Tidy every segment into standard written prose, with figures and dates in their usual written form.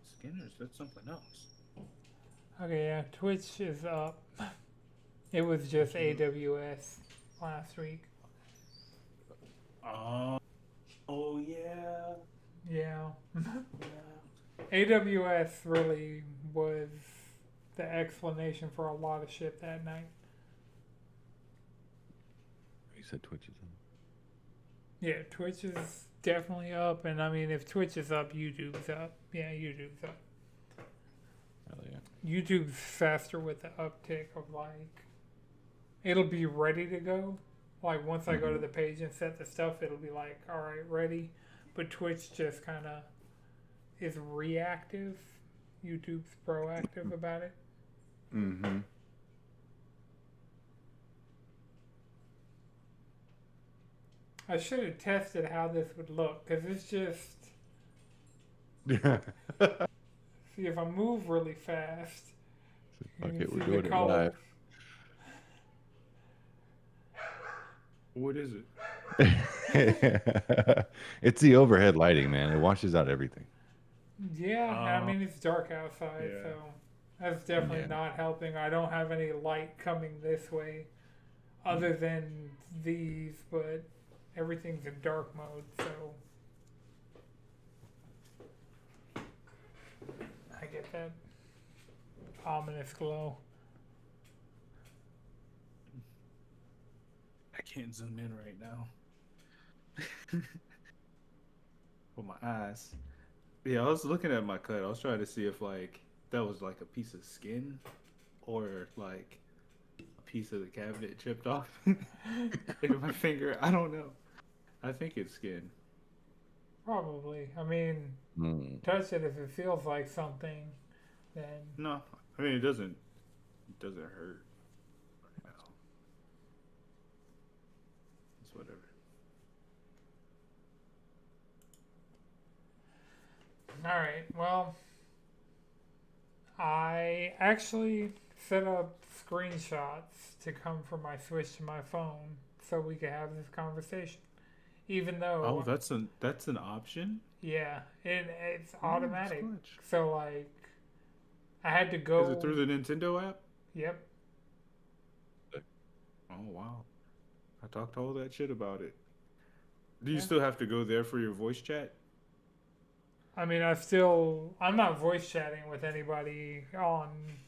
Skinner's, that's something else. Okay, yeah, Twitch is up. It was just Twitch is. AWS last week. Oh, oh yeah, Yeah. yeah. AWS really was the explanation for a lot of shit that night. You said Twitch is on. Yeah, Twitch is definitely up, and I mean, if Twitch is up, YouTube's up. Yeah, YouTube's up. Hell yeah. YouTube's faster with the uptick of like, it'll be ready to go. Like, once I go to the page and set the stuff, it'll be like, alright, ready. But Twitch just kind of is reactive. YouTube's proactive about it. Mm-hmm. I should have tested how this would look, because it's just, Yeah. see, if I move really fast, you Fuck can it, see we're the doing it colors. What is it? live. It's the overhead lighting, man. It washes out everything. Yeah, I mean, it's dark outside, Yeah. so that's definitely Yeah. not helping. I don't have any light coming this way other than these, but everything's in dark mode, so I get that ominous glow. I can't zoom in right now. With my eyes. Yeah, I was looking at my cut. I was trying to see if like that was like a piece of skin or like a piece of the cabinet chipped off in my finger. I don't know. I think it's skin. Probably. I mean, Mm. touch it if it feels like something, then No, I mean it doesn't. It doesn't hurt right now. It's whatever. alright, well, I actually set up screenshots to come from my Switch to my phone so we could have this conversation. Even Oh, though, that's an option. yeah, it's Oh, automatic. clutch. So, like, I had to Is it go, through the Nintendo app? yep. Oh wow. I talked all that shit about it. Do you Yeah. still have to go there for your voice chat? I mean, I'm not voice chatting with anybody on.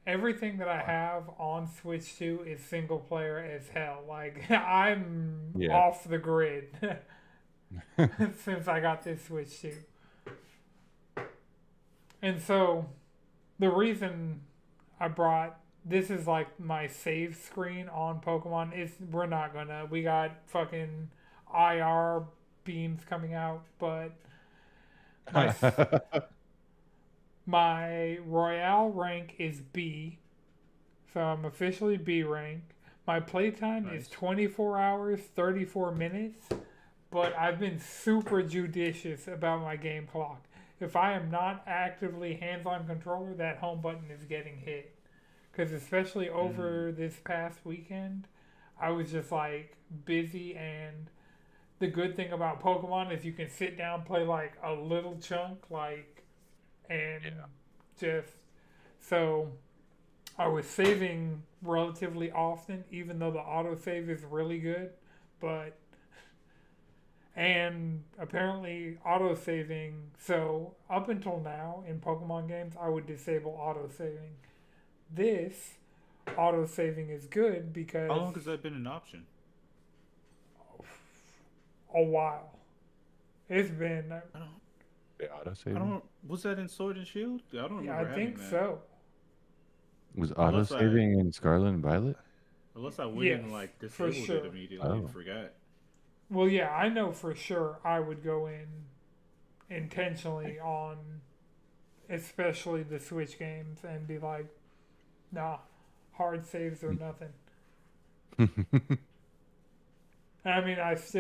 Everything that I have on Switch 2 is single player as hell. Like, I'm Yeah. off the grid since I got this Switch 2. And so, the reason I brought this is like my save screen on Pokemon is we got fucking IR beams coming out, but my my Royale rank is B, so I'm officially B rank. My playtime is Nice. 24 hours, 34 minutes, but I've been super judicious about my game clock. If I am not actively hands on controller, that home button is getting hit. Because especially over this past weekend, I was just like busy, and the good thing about Pokemon is you can sit down, play like a little chunk, like, and just so I was saving relatively often, even though the autosave is really good, but and apparently autosaving. So up until now in Pokemon games, I would disable autosaving. This autosaving is good because How long has that been an option? a while. It's been, I don't. The I autosaving? don't. Was that in Sword and Shield? I don't yeah, remember I having think that. so. Was Unless I autosaving in Scarlet and Violet? unless I went Yes, and like for disabled it sure. immediately and Oh. forgot. Well, yeah, I know for sure I would go in intentionally on, especially the Switch games, and be like, nah, hard saves or nothing. I mean, it's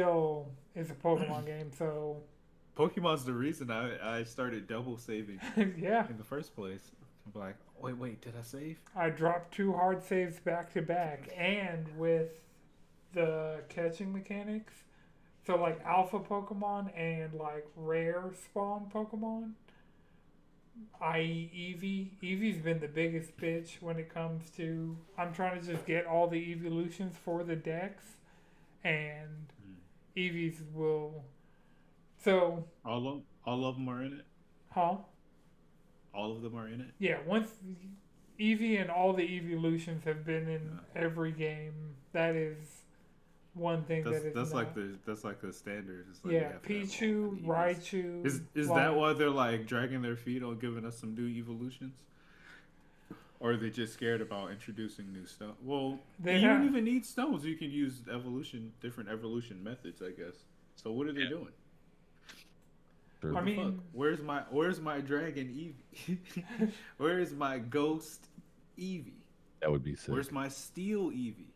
a Pokemon game, so Pokemon's the reason I started double saving yeah, in the first place. I'm like, wait, did I save? I dropped two hard saves back to back, and with the catching mechanics, so like alpha Pokemon and like rare spawn Pokemon, i.e. Eevee. Eevee's been the biggest bitch when it comes to. I'm trying to just get all the evolutions for the decks, and Mm. Eevee's will. So, All of them are in it. huh? All of them are in it. Yeah, once Eevee and all the evolutions have been in Uh, every game, that is one thing that is not. that's like the standard. It's like you Yeah, have to have all Pichu, the EVs. Raichu, Is that like why they're like dragging their feet on giving us some new evolutions? Or are they just scared about introducing new stuff? Well, they you don't have. even need stones. You can use different evolution methods, I guess. So what are they doing? Sure. I What the fuck? mean, Where's my dragon Eevee? Where is my ghost Eevee? That would be sick. Where's my steel Eevee?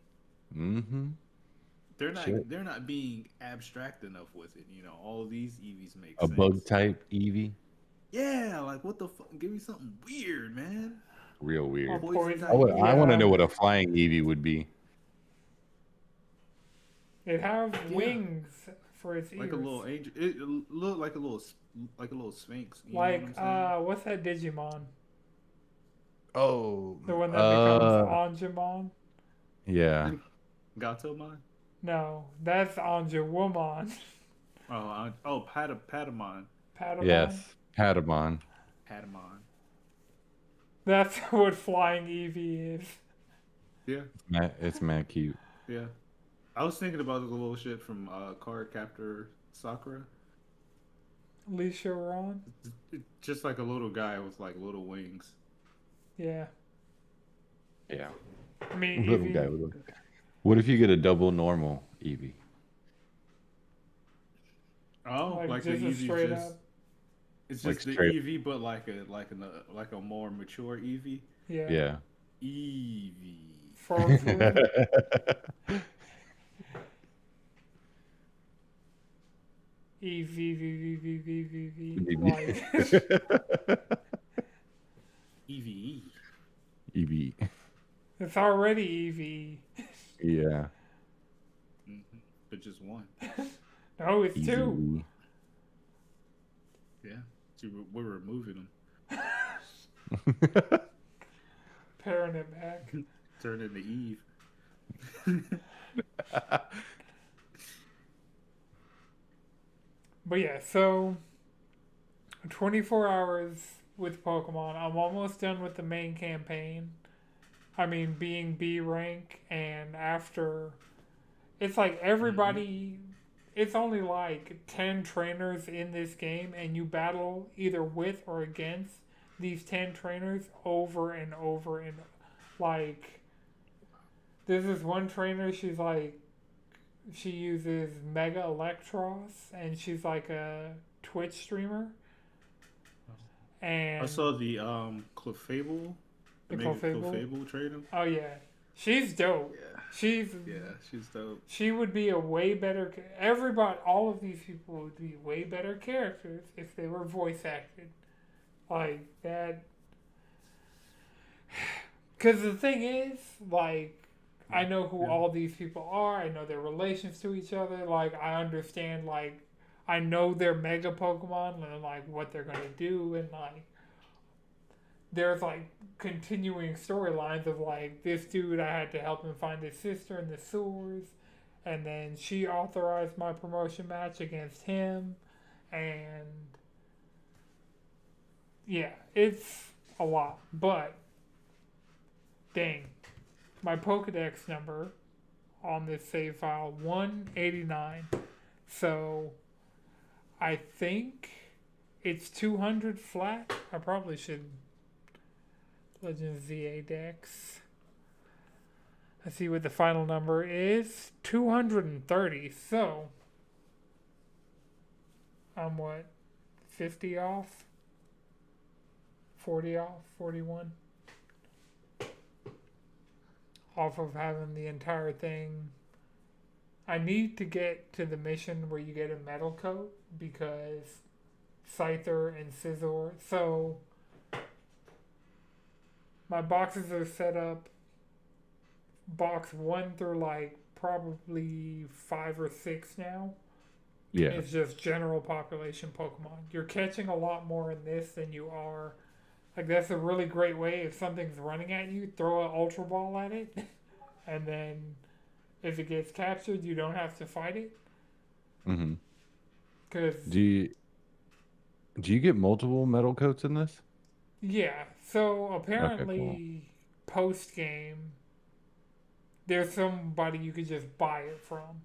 Mm-hmm. Shit. They're not being abstract enough with it. You know, all these Eevees make A bug sense. type Eevee. Yeah, like what the fuck? Give me something weird, man. Real or weird. Poison poison. type I want to Yeah, know Eevee. what a flying Eevee would be. it have Yeah, wings for its like a ears. little angel. It looked like a little sphinx. You know what Like, I'm saying? what's that Digimon? Oh, The one that becomes Anjumon? yeah. Gatomon. No, that's Anjumon. Patamon. Patamon? Yes. Patamon. Patamon. That's what flying Eevee is. Yeah, It's mad cute. yeah. I was thinking about the little shit from Card Captor Sakura. Lee Ron? Just like a little guy with like little wings. Yeah. Yeah. I mean, Little Eevee. guy with a. What if you get a double normal Eevee? Oh, Like, like the just a Eevee straight just up. it's Like just the straight. Eevee, but like a more mature Eevee. Yeah. Yeah. Eevee. Farnsworth. EVVVVVVV. Like, Eevee. Eevee. it's already Eevee. Yeah. Mm-hmm. But just one. No, it's Easy. two. Yeah. See, we're removing them. Pairing it back. Turn into Eve. But yeah, so 24 hours with Pokemon. I'm almost done with the main campaign. I mean, being B rank, and after. It's like everybody. It's only like 10 trainers in this game, and you battle either with or against these 10 trainers over and over. And like, there's this one trainer, she's like, she uses Mega Electros, and she's like a Twitch streamer. I And saw the Clefable. the Mega Clefable. Clefable trainer. Oh yeah, she's dope. Yeah. She's Yeah, she's dope. she would be a way better. Everybody, all of these people would be way better characters if they were voice acted, like that. Because the thing is, like, I know who all these people are. I know their relations to each other. Like, I understand. Like, I know their mega Pokemon and like what they're gonna do, and like there's like continuing storylines of like this dude, I had to help him find his sister in the sewers, and then she authorized my promotion match against him, and yeah, it's a lot. But dang, my Pokedex number on this save file 189. So I think it's 200 flat. I probably should Legends ZA Dex. Let's see what the final number is. 230. So I'm what? 50 off? 40 off? 41? Off of having the entire thing. I need to get to the mission where you get a metal coat because Scyther and Scizor. So my boxes are set up box 1 through like probably 5 or 6 now. Yeah. It's just general population Pokemon. You're catching a lot more in this than you are Like that's a really great way if something's running at you, throw an ultra ball at it, and then if it gets captured, you don't have to fight it. Mm-hmm. Cause Do you do you get multiple metal coats in this? yeah, so Okay, cool. apparently post game, there's somebody you could just buy it from,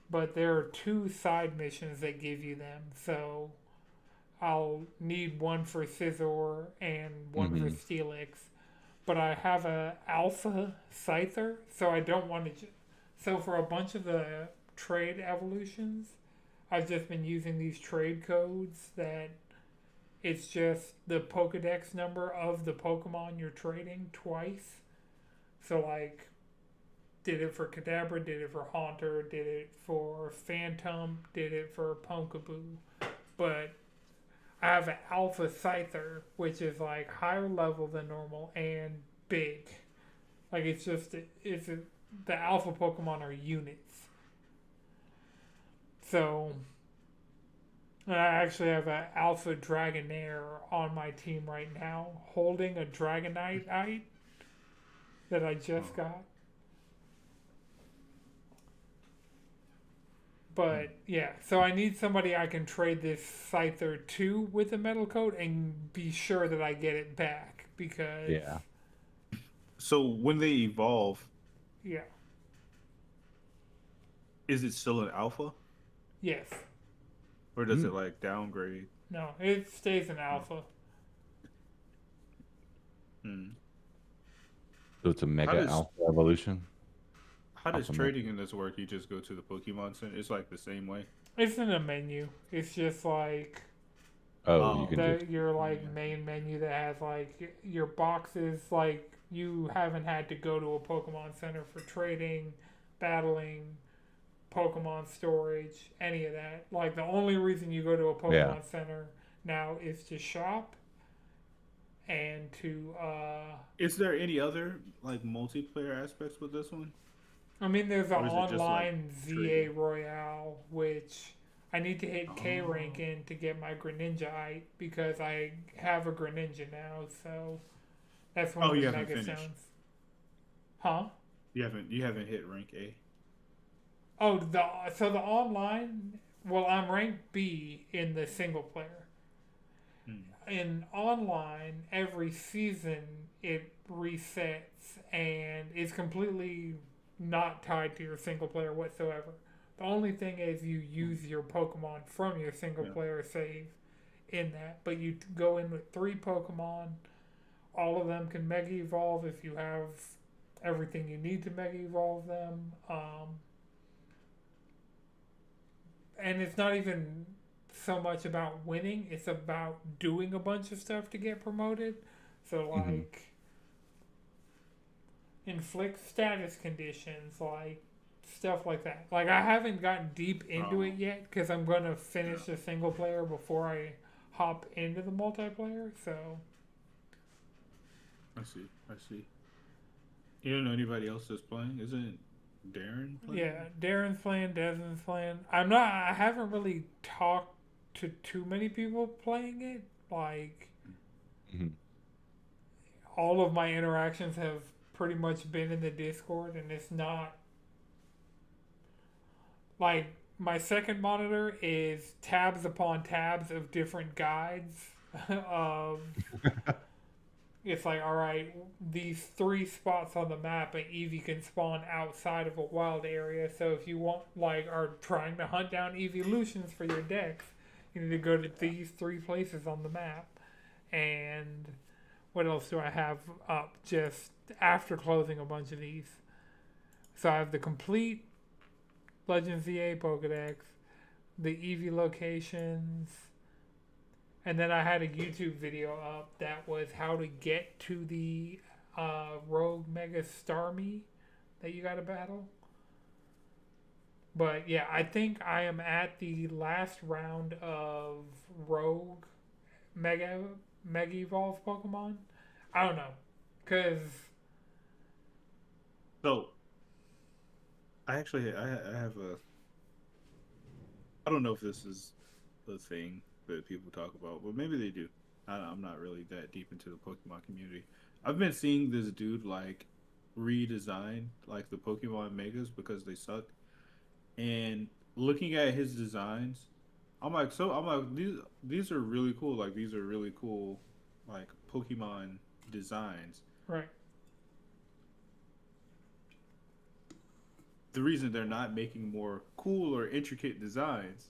but there are two side missions that give you them. So I'll need one for Scizor and one for Mm-hmm. Steelix, but I have a alpha scyther, so I don't want to. So for a bunch of the trade evolutions, I've just been using these trade codes that it's just the Pokedex number of the Pokemon you're trading twice. So like, did it for Kadabra, did it for Haunter, did it for Phantom, did it for Pumpkaboo, but I have an Alpha Scyther, which is like higher level than normal and big. Like it's just the Alpha Pokemon are units. So I actually have an Alpha Dragonair on my team right now, holding a Dragonite that I just Oh. got. But yeah, so I need somebody I can trade this Scyther to with a metal coat and be sure that I get it back because Yeah. So when they evolve, yeah, is it still an alpha, yes, or does Mm. it like downgrade? no, it stays in Oh. alpha. Hmm. So it's a How mega does alpha evolution. how does Alpha mega. trading in this work? You just go to the Pokemon Center. It's like the same way. It's in a menu. It's just like Oh, you Oh, can just. your like yeah. main menu that has like your boxes. Like you haven't had to go to a Pokemon Center for trading, battling, Pokemon storage, any of that. Like the only reason you go to a Yeah. Pokemon Center now is to shop and to Is there any other like multiplayer aspects with this one, I mean there's an or is it just like online ZA trading? Royale which I need to hit K rank Oh, in to get my Greninjaite because I have a Greninja now, so that's one oh, of the you haven't Mega finished. Stones. Huh? You haven't hit rank A. Oh, the online. Well, I'm ranked B in the single player. Hmm. In online, every season it resets and is completely not tied to your single player whatsoever. The only thing is you use your Pokemon from your single Yeah. player save in that, but you go in with three Pokemon. All of them can Mega Evolve if you have everything you need to Mega Evolve them. And it's not even so much about winning, it's about doing a bunch of stuff to get promoted. So Mm-hmm. like inflict status conditions, like stuff like that. Like I haven't gotten deep into it Oh, yet because I'm gonna yeah. finish the single player before I hop into the multiplayer. So I see. I see. You don't know anybody else that's playing? Isn't Darren yeah, playing? Darren's playing, Desmond's playing. I'm not. I haven't really talked to too many people playing it. Like Mm-hmm. all of my interactions have pretty much been in the Discord, and it's not like my second monitor is tabs upon tabs of different guides. of It's like, all right, these three spots on the map, an Eevee can spawn outside of a wild area. So if you want, like, are trying to hunt down evolutions for your decks, you need to go to these three places on the map. And what else do I have up just after closing a bunch of these? So I have the complete Legends ZA Pokedex, the Eevee locations, and then I had a YouTube video up that was how to get to the Rogue Mega Starmie that you got to battle. But yeah, I think I am at the last round of Rogue Mega Mega Evolve Pokemon. I don't know, cause So I have a I don't know if this is the thing that people talk about, but maybe they do. I'm not really that deep into the Pokemon community. I've been seeing this dude like redesign like the Pokemon Megas because they suck, and looking at his designs, I'm like these are really cool. Like these are really cool, like Pokemon designs. Right. The reason they're not making more cool or intricate designs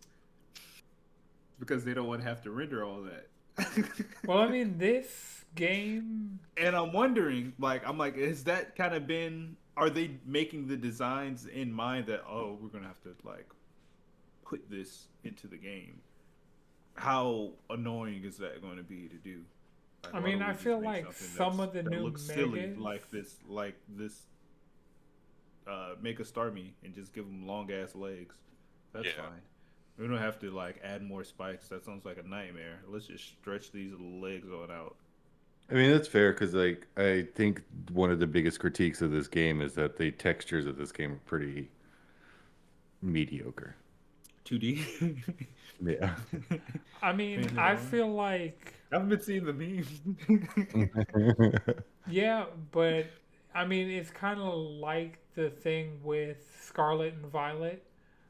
is because they don't want to have to render all that. Well, I mean, this game. And I'm wondering, like, I'm like, has that kind of been? Are they making the designs in mind that we're gonna have to like put this into the game? How annoying is that going to be to do? Like, I why mean, don't I we just feel make like something some of the that new looks silly, megas. like this, make a Starmie and just give them long ass legs? That's Yeah. fine. We don't have to like add more spikes. That sounds like a nightmare. Let's just stretch these legs on out. I mean, that's fair because like I think one of the biggest critiques of this game is that the textures of this game are pretty mediocre. 2D. Yeah. I mean, Painted I on. feel like I haven't been seeing the memes. yeah, but I mean, it's kind of like the thing with Scarlet and Violet.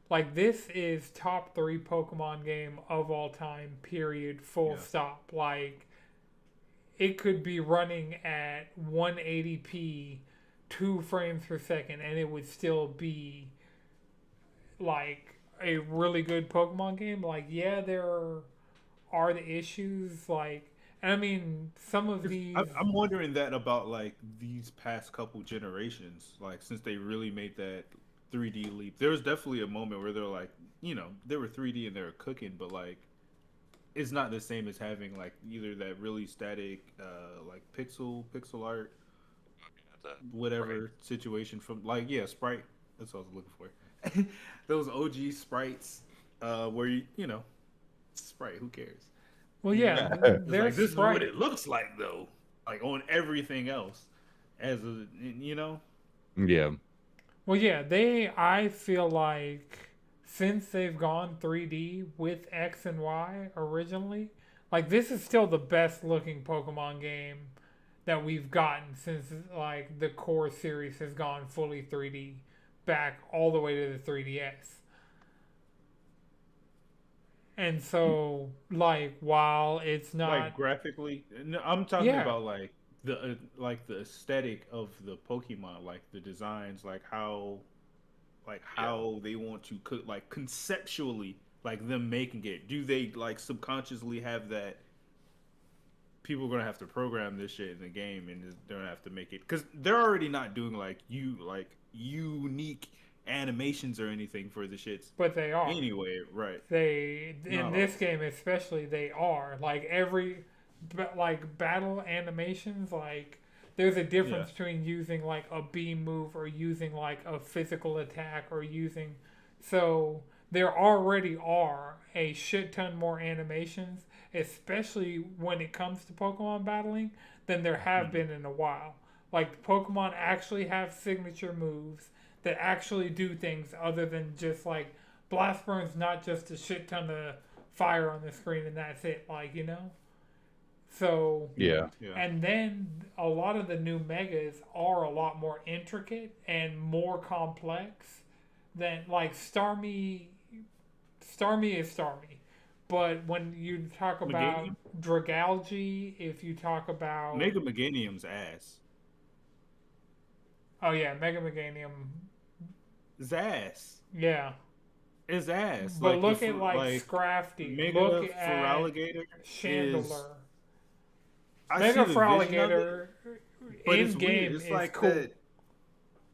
Like this is top three Pokemon game of all time. Period. Full Yeah. stop. Like it could be running at 180p, 2 frames per second, and it would still be like a really good Pokemon game. Like yeah, there are the issues. Like, and I mean, some of 'Cause these. I'm wondering that about like these past couple generations, like since they really made that 3D leap. There was definitely a moment where they're like, they were 3D and they were cooking, but like it's not the same as having like either that really static, like pixel art, The right. whatever situation from like yeah, sprite. That's what I was looking for. Those OG sprites, where sprite. Who cares? Well, You yeah, know, it's they're like this is what sprite. it looks like though, like on everything else, as a Yeah. Well, yeah, they. I feel like since they've gone 3D with X and Y originally, like this is still the best looking Pokemon game that we've gotten since like the core series has gone fully 3D back all the way to the 3DS. And so, like, while it's like not, graphically. No, I'm talking yeah, about like the aesthetic of the Pokemon, like the designs, like Yeah. how they want to cook, like conceptually, like them making it. Do they like subconsciously have that? People are gonna have to program this shit in the game, and they're gonna have to make it because they're already not doing like unique animations or anything for the shits. but they are. Anyway, right? They in Not this all. game especially they are like every but like battle animations like there's a Yeah. difference between using like a beam move or using like a physical attack or using so there already are a shit ton more animations especially when it comes to Pokemon battling than there have Mhm. been in a while. Like Pokemon actually have signature moves that actually do things other than just like blast burn's not just a shit ton of fire on the screen and that's it, like, you know? So, Yeah. Yeah. Yeah. and then a lot of the new megas are a lot more intricate and more complex than, like, Starmie. Starmie is Starmie. But when you talk about Meganium. Dragalge, if you talk about. Mega Meganium's ass. Oh, yeah, Mega Meganium. His ass. Yeah. His ass. But Like look at, like, like Scrafty. Look Mega at Feraligatr is. Chandler. I see Mega the vision of it, Alligator but in it's weird. game It's is like cool. that.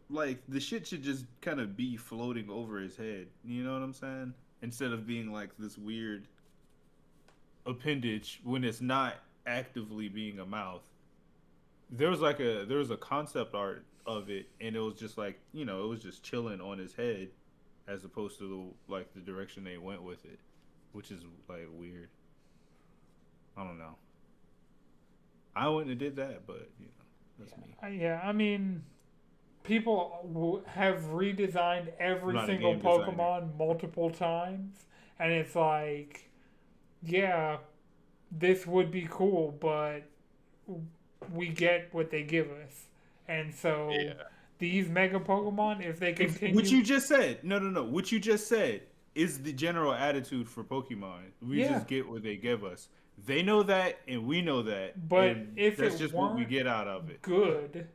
Like the shit should just kind of be floating over his head. You know what I'm saying? Instead of being like this weird appendage when it's not actively being a mouth. There was a concept art of it, and it was just like it was just chilling on his head, as opposed to the direction they went with it, which is like weird. I don't know. I wouldn't have did that, but that's me. Yeah, I mean, people have redesigned I'm every not a single game designer. Pokemon multiple times, and it's like, yeah, this would be cool, but we get what they give us. And so Yeah. these mega Pokemon, if they If what continue, you just said, no, what you just said is the general attitude for Pokemon. We yeah. just get what they give us. They know that, and we know that, But and if that's it just what we weren't get out of it. good,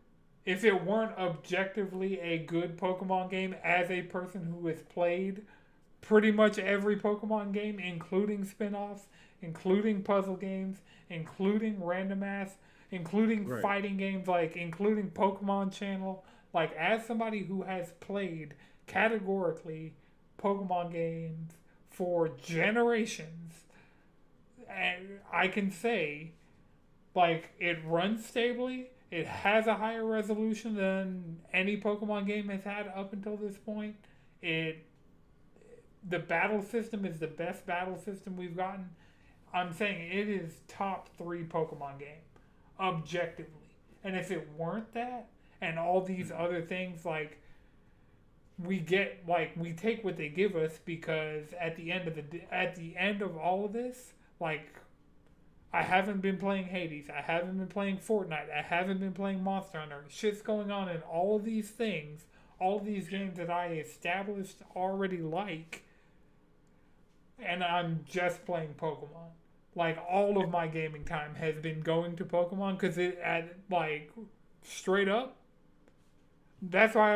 if it weren't objectively a good Pokemon game, as a person who has played pretty much every Pokemon game, including spin offs, including puzzle games, including random ass, including Right. fighting games, like including Pokemon Channel, like as somebody who has played categorically Pokemon games for generations, and I can say like it runs stably. It has a higher resolution than any Pokemon game has had up until this point. It the battle system is the best battle system we've gotten. I'm saying it is top three Pokemon game, objectively. And if it weren't that, and all these other things we take what they give us because at the end of all of this, like I haven't been playing Hades, I haven't been playing Fortnite, I haven't been playing Monster Hunter. Shit's going on in all of these things, all of these games that I established already like, and I'm just playing Pokemon. Like all of my gaming time has been going to Pokemon because it at like straight up. That's why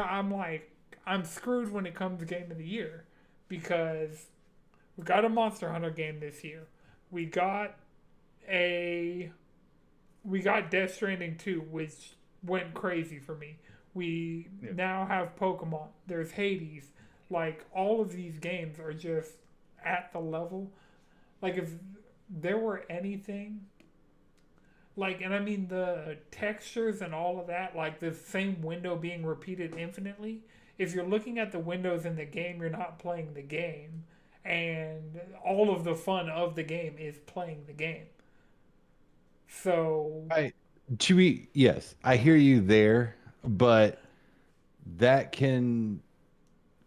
I'm screwed when it comes to game of the year because we got a Monster Hunter game this year. We got a we got Death Stranding 2, which went crazy for me. We now have Pokemon. There's Hades. Like all of these games are just at the level. Like if there were anything like, and I mean the textures and all of that, like the same window being repeated infinitely. If you're looking at the windows in the game, you're not playing the game, and all of the fun of the game is playing the game. So I Chewy, yes, I hear you there, but that can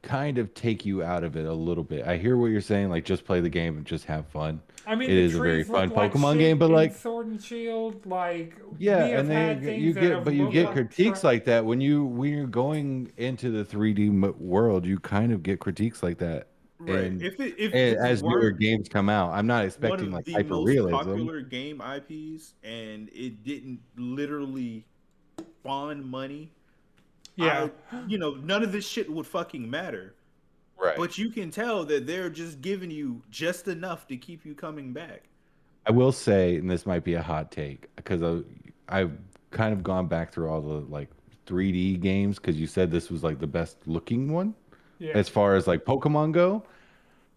kind of take you out of it a little bit. I hear what you're saying, like just play the game and just have fun. I mean, It the is a very trees look fun like Pokemon shit game, but in like Sword and Shield. Like yeah, we have and had then you things that get, have but you looked get like critiques like that when you're going into the 3D world, you kind of get critiques like that. Right. And, If it as newer weren't games come out, I'm not one expecting of like the hyper most realism. popular game IPs and it didn't literally spawn money, yeah. none of this shit would fucking matter. Right. But you can tell that they're just giving you just enough to keep you coming back. I will say, and this might be a hot take, because I've kind of gone back through all the like 3D games because you said this was like the best looking one Yeah. as far as like Pokemon go.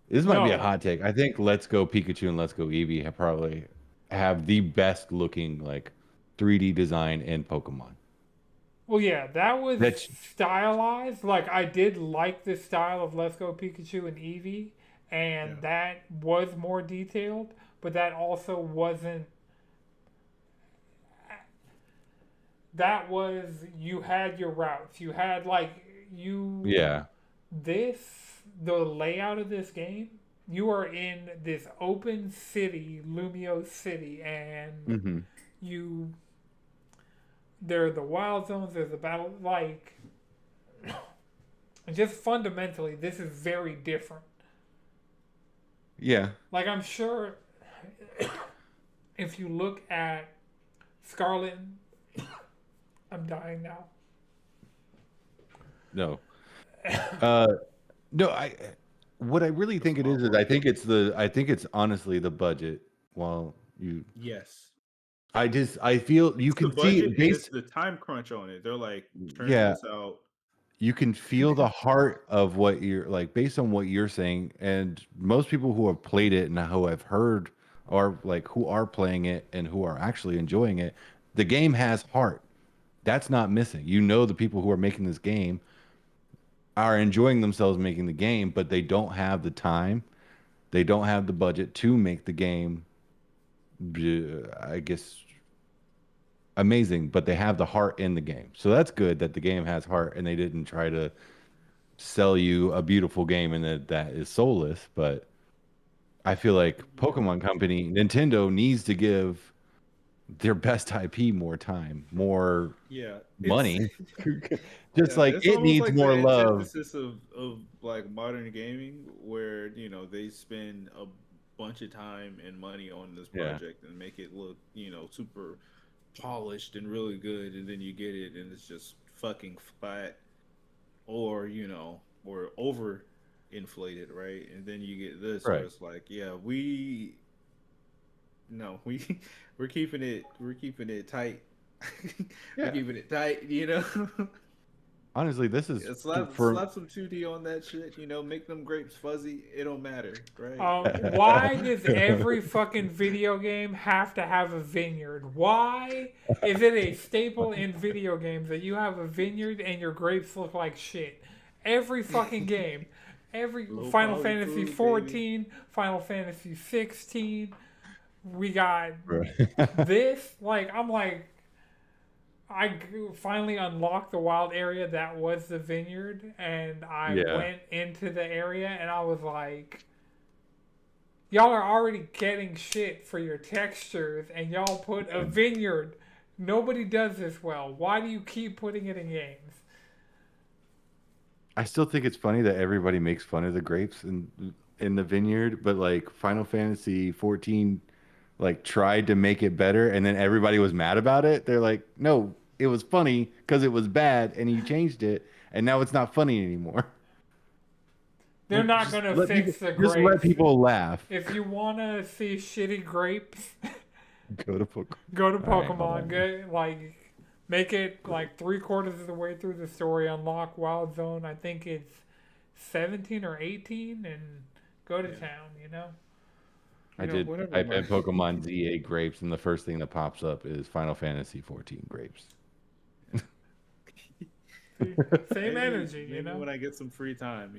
This might be a No. hot take. I think Let's Go Pikachu and Let's Go Eevee have probably have the best looking like 3D design in Pokemon. Well, yeah, that was That's stylized. Like I did like the style of Let's Go Pikachu and Eevee, Yeah. and that was more detailed. But that also wasn't. That was you had your routes. You had you yeah. this the layout of this game. You are in this open city, Lumio City, and Hmm. you there are the wild zones. There's the battle. Like just fundamentally, this is very different. Yeah. Like I'm sure if you look at Scarlet, I'm dying now. No. Uh, no. What I really think it is I think it's honestly the budget. Well, you Yes. I feel you It's the can see budget it and it's based. the time crunch on it. They're like turning Yeah, this out. you can feel the heart of what you're like based on what you're saying, and most people who have played it and who have heard or like who are playing it and who are actually enjoying it, the game has heart. That's not missing. You know, the people who are making this game are enjoying themselves making the game, but they don't have the time, they don't have the budget to make the game. I guess amazing, but they have the heart in the game. So that's good that the game has heart and they didn't try to sell you a beautiful game and that is soulless. But I feel like Pokemon Company, Nintendo needs to give their best IP more time, more Yeah, it's money. Just yeah, like it's it almost needs like more the love. antithesis of like modern gaming, where they spend a bunch of time and money on this Yeah. project and make it look super polished and really good, and then you get it and it's just fucking flat, or or over inflated, right? And then you get this where Right. it's like, yeah, we no, we we're keeping it tight. We're Yeah. keeping it tight. Honestly, this is Yeah, slap for slap some 2D on that shit. Make them grapes fuzzy. It don't matter, right? Why does every fucking video game have to have a vineyard? Why is it a staple in video games that you have a vineyard and your grapes look like shit? Every fucking game. Every Low Final poly Fantasy food, baby. 14, Final Fantasy 16, we got right. this. Like, I'm like, finally unlocked the wild area that was the vineyard, and I Yeah. went into the area, and I was like, y'all are already getting shit for your textures, and y'all put a vineyard. Nobody does this well. Why do you keep putting it in games? I still think it's funny that everybody makes fun of the grapes in the vineyard, but like Final Fantasy 14 like tried to make it better and then everybody was mad about it. They're like, "No, it was funny because it was bad and you changed it and now it's not funny anymore." They're Like not gonna fix the grapes. let people laugh. If you wanna see shitty grapes, Go to Pokemon. go to All right, hold Pokemon. on. Get like, make it like 3/4 of the way through the story. Unlock Wild Zone. I think it's 17 or 18, and go to Yeah. town. I did Whatever. type in Pokemon ZA grapes and the first thing that pops up is Final Fantasy 14 grapes. Same energy. Maybe when I get some free time,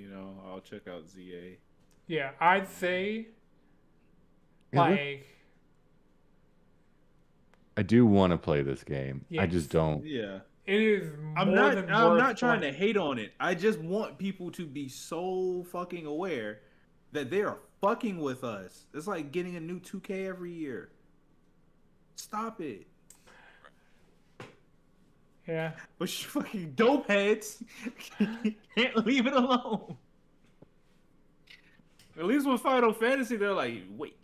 I'll check out ZA. Yeah, I'd say Yeah, look, like I do want to play this game. I yes, just don't. Yeah. it is I'm more not than I'm worth not trying to playing. hate on it. I just want people to be so fucking aware that they are fucking with us. It's like getting a new 2K every year. Stop it. Yeah, But you fucking dope heads can't leave it alone. At least with Final Fantasy, they're like, wait.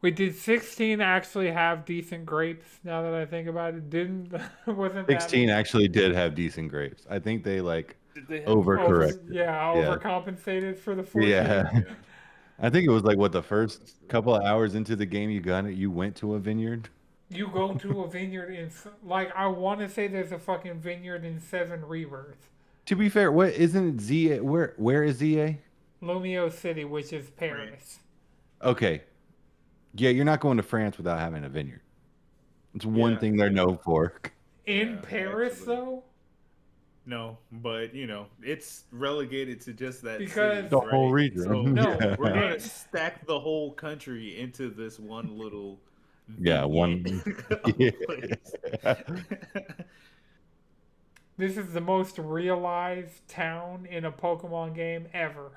we did 16 actually have decent grapes. Now that I think about it, didn't wasn't that 16 actually did have decent grapes. I think they like Did they have overcorrected. Yeah. overcompensated for the 14? Yeah. Yeah. I think it was like what the first couple of hours into the game you got it, you went to a vineyard. You go to a vineyard in like I want to say there's a fucking vineyard in 7 Rebirth, To be fair, what isn't ZA where is ZA? Lumio City, which is Paris. France. Okay. Yeah, you're not going to France without having a vineyard. It's one Yeah, thing they're yeah. known for. In Yeah, Paris actually. though, No, but it's relegated to just that Because- city, The whole right? region. So No. Yeah. we're gonna stack the whole country into this one little Yeah, one vignette of yeah. place. this is the most realized town in a Pokemon game ever.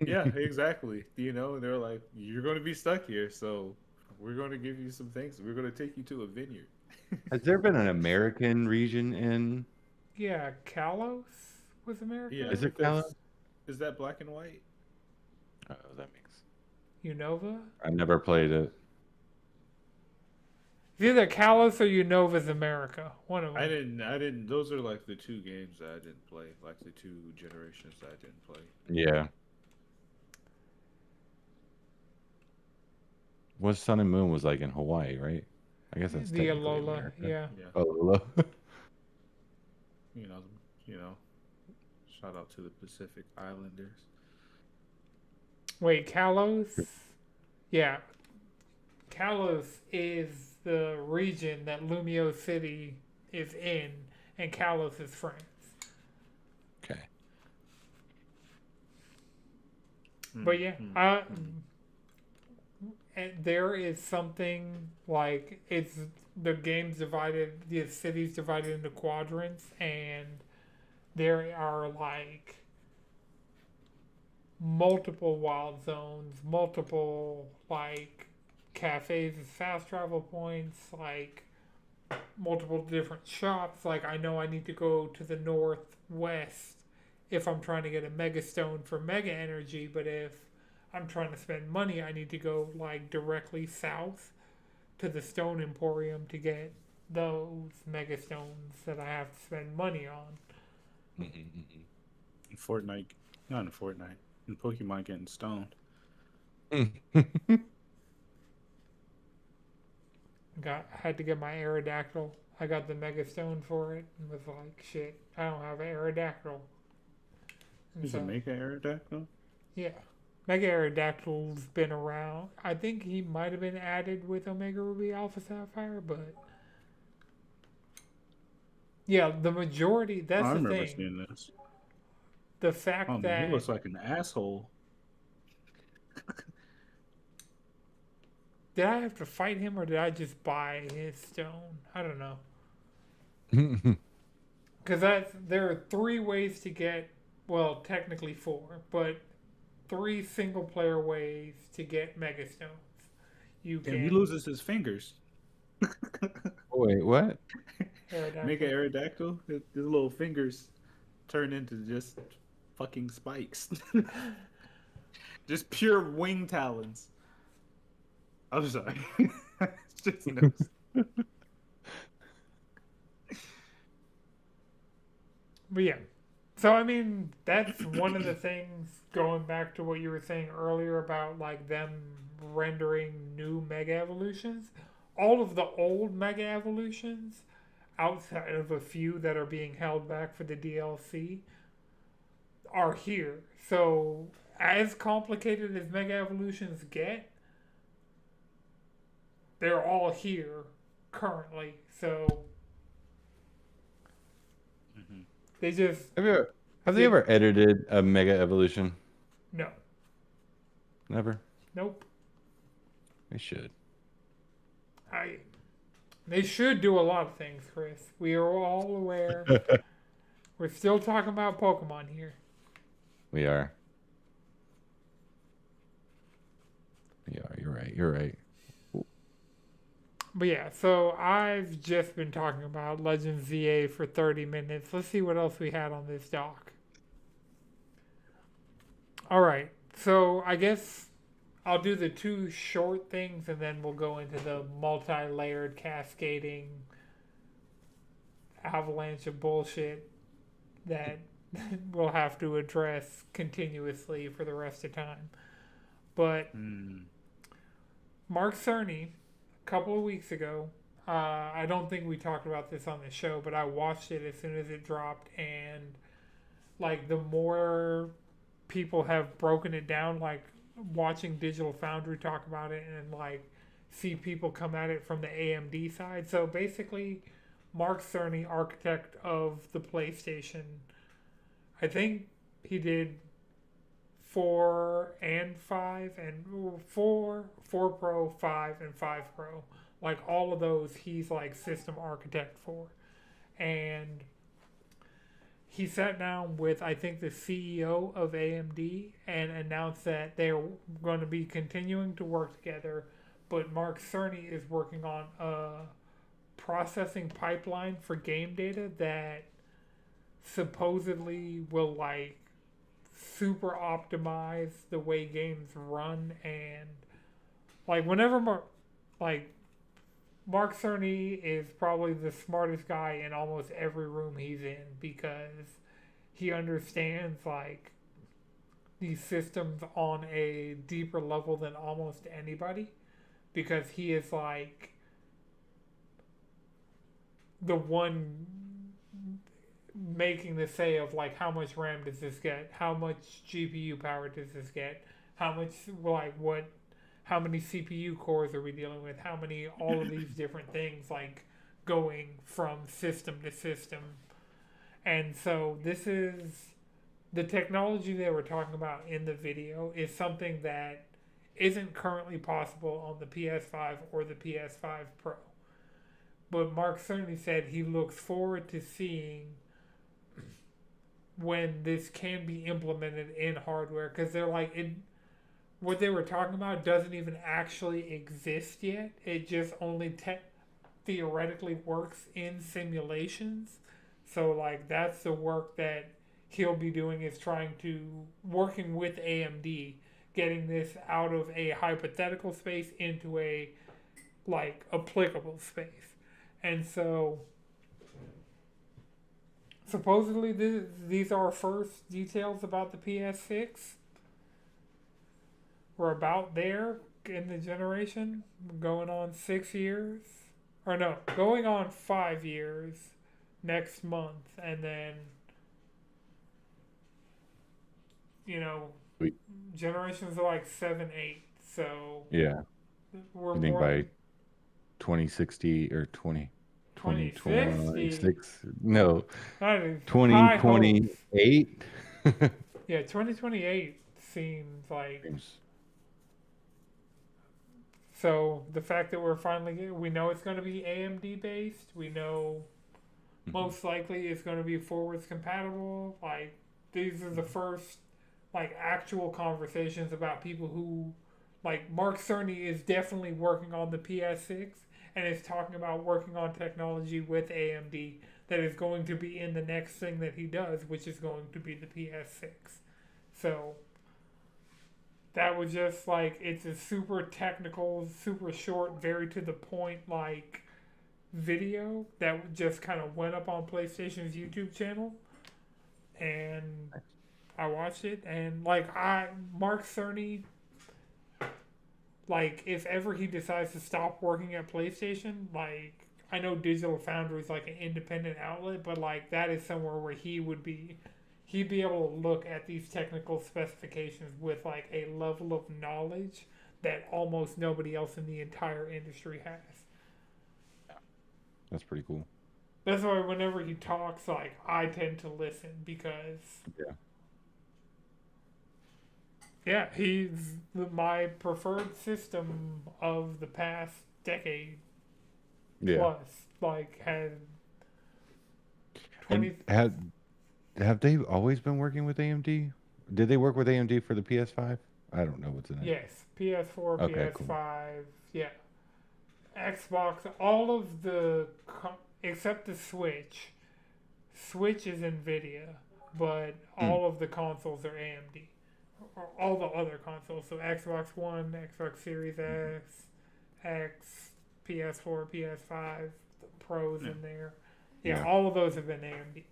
Yeah, exactly. They're like, you're gonna be stuck here, so we're gonna give you some things. We're gonna take you to a vineyard. Has there been an American region in Yeah, Kalos was America. Yeah, Is I it think that's- Kalos? Is that black and white? Oh, that makes Unova? I never played it. It's either Kalos or Unova's America. One of them. I didn't. Those are like the two games that I didn't play. Like the two generations that I didn't play. Yeah. Was Sun and Moon was like in Hawaii, right? I guess that's The technically Alola, America. yeah. Yeah, Alola. you know, you know. Shout out to the Pacific Islanders. Wait, Kalos? Yeah. Kalos is the region that Lumio City is in, and Kalos is France. Okay. But yeah, and there is something like it's the game's divided, the city's divided into quadrants, and there are like multiple wild zones, multiple like cafes and fast travel points, like multiple different shops. Like I know I need to go to the northwest if I'm trying to get a mega stone for mega energy, but if I'm trying to spend money, I need to go like directly south to the stone emporium to get those mega stones that I have to spend money on. In Fortnite, not in Fortnite, in Pokemon getting stoned. Had to get my Aerodactyl. I got the Mega Stone for it and was like, shit, I don't have an Aerodactyl. And Is it Mega Aerodactyl? Yeah. Mega Aerodactyl's been around. I think he might have been added with Omega Ruby Alpha Sapphire, but yeah, the majority. That's I the remember thing. seeing this. The fact Oh man, that he looks like an asshole. did I have to fight him or did I just buy his stone? I don't know. Because there are 3 ways to get, well, technically 4, but 3 single player ways to get Mega Stones. You And can he loses his fingers. Wait, what? Mega Aerodactyl, his little fingers turn into just fucking spikes. Just pure wing talons. I'm sorry. It's just nuts. But yeah. So I mean, that's one of the things going back to what you were saying earlier about like them rendering new mega evolutions. All of the old mega evolutions, outside of a few that are being held back for the DLC, are here. So as complicated as mega evolutions get, they're all here currently. So they just Have they ever edited a Mega Evolution? no. Never. Nope. They should. They should do a lot of things, Chris. We are all aware. We're still talking about Pokemon here. We are. Yeah, you're right. You're right. But yeah, so I've just been talking about Legends ZA for 30 minutes. Let's see what else we had on this doc. Alright, so I guess I'll do the 2 short things and then we'll go into the multi-layered cascading avalanche of bullshit that we'll have to address continuously for the rest of time. But Mark Cerny, a couple of weeks ago, I don't think we talked about this on the show, but I watched it as soon as it dropped, and like the more people have broken it down, like watching Digital Foundry talk about it and like see people come at it from the AMD side. So basically, Mark Cerny, architect of the PlayStation, I think he did 4 and 5 and 4 Pro, 5 and 5 Pro. Like all of those he's like system architect for. And he sat down with I think the CEO of AMD and announced that they're going to be continuing to work together, but Mark Cerny is working on a processing pipeline for game data that supposedly will like super optimize the way games run. And like whenever Mark Cerny is probably the smartest guy in almost every room he's in because he understands like these systems on a deeper level than almost anybody, because he is like the one making the say of like how much RAM does this get, how much GPU power does this get, how much how many CPU cores are we dealing with, how many all of these different things like going from system to system. And so this is the technology they were talking about in the video is something that isn't currently possible on the PS5 or the PS5 Pro. But Mark certainly said he looks forward to seeing when this can be implemented in hardware, because they're like what they were talking about doesn't even actually exist yet. It just only theoretically works in simulations. So like that's the work that he'll be doing, is trying to working with AMD, getting this out of a hypothetical space into a like applicable space. And so supposedly these are first details about the PS6. We're about there in the generation. We're going on 6 years. Or no, going on 5 years next month. And then, you know, We, generations are like 7, 8. So yeah. we're You think more by 2060 or 2060. 2026? No, That is high hopes. 2028. Yeah, 2028 seems like. Seems- So the fact that we know it's going to be AMD based. We know most likely it's going to be forwards compatible. Like these are the first like actual conversations about people who like Mark Cerny is definitely working on the PS6 and is talking about working on technology with AMD that is going to be in the next thing that he does, which is going to be the PS6. So that was just like it's a super technical, super short, very to the point like video that just kind of went up on PlayStation's YouTube channel, and I watched it, and like Mark Cerny, like if ever he decides to stop working at PlayStation, like I know Digital Foundry is like an independent outlet, but like that is somewhere where he'd be able to look at these technical specifications with like a level of knowledge that almost nobody else in the entire industry has. That's pretty cool. That's why whenever he talks, like I tend to listen because Yeah. yeah, he's my preferred system of the past decade Yeah. plus. Like had And 20 have they always been working with AMD? Did they work with AMD for the PS5? I don't know what's in it. yes, PS4, Okay, cool. PS5, yeah, Xbox, all of except the Switch. Switch is Nvidia, but Mm, all of the consoles are AMD. Or all the other consoles, so Xbox One, Xbox Series X, PS4, PS5, the Pros Yeah. in there. Yeah, yeah. all of those have been AMD.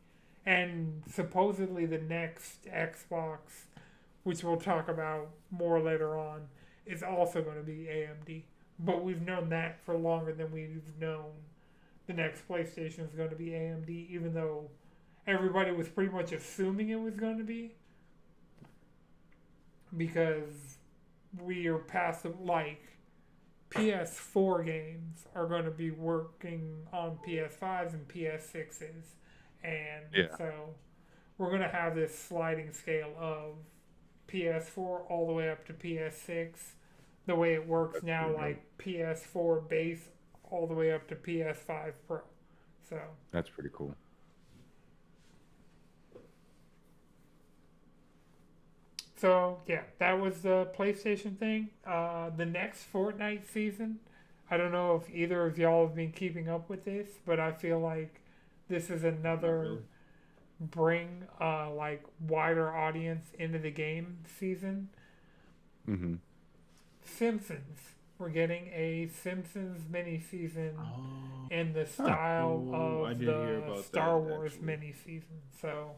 And supposedly the next Xbox, which we'll talk about more later on, is also going to be AMD. But we've known that for longer than we've known the next PlayStation is going to be AMD, even though everybody was pretty much assuming it was going to be, because we are past like PS4 games are going to be working on PS5s and PS6s, and Yeah. so we're going to have this sliding scale of PS4 all the way up to PS6. The way it works now, like PS4 base all the way up to PS5 Pro. So That's pretty cool. So yeah, that was the PlayStation thing. The next Fortnite season, I don't know if either of y'all have been keeping up with this, but I feel like this is Not another really. bring like wider audience into the game season. Mm-hmm. Simpsons. We're getting a Simpsons mini season Oh, in the style I of did hear the about Star that Wars actually. mini season. So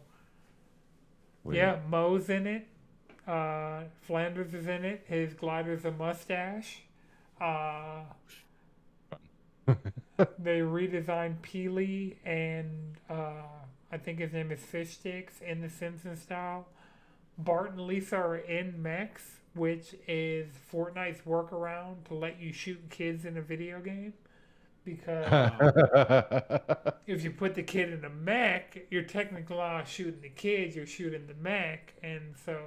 Wait. yeah, Moe's in it. Flanders is in it. His glider's a mustache. Uh, they redesigned Peely and I think his name is Fish Sticks in the Simpsons style. Bart and Lisa are in mechs, which is Fortnite's workaround to let you shoot kids in a video game. Because if you put the kid in a mech, you're technically not shooting the kids, you're shooting the mech, and so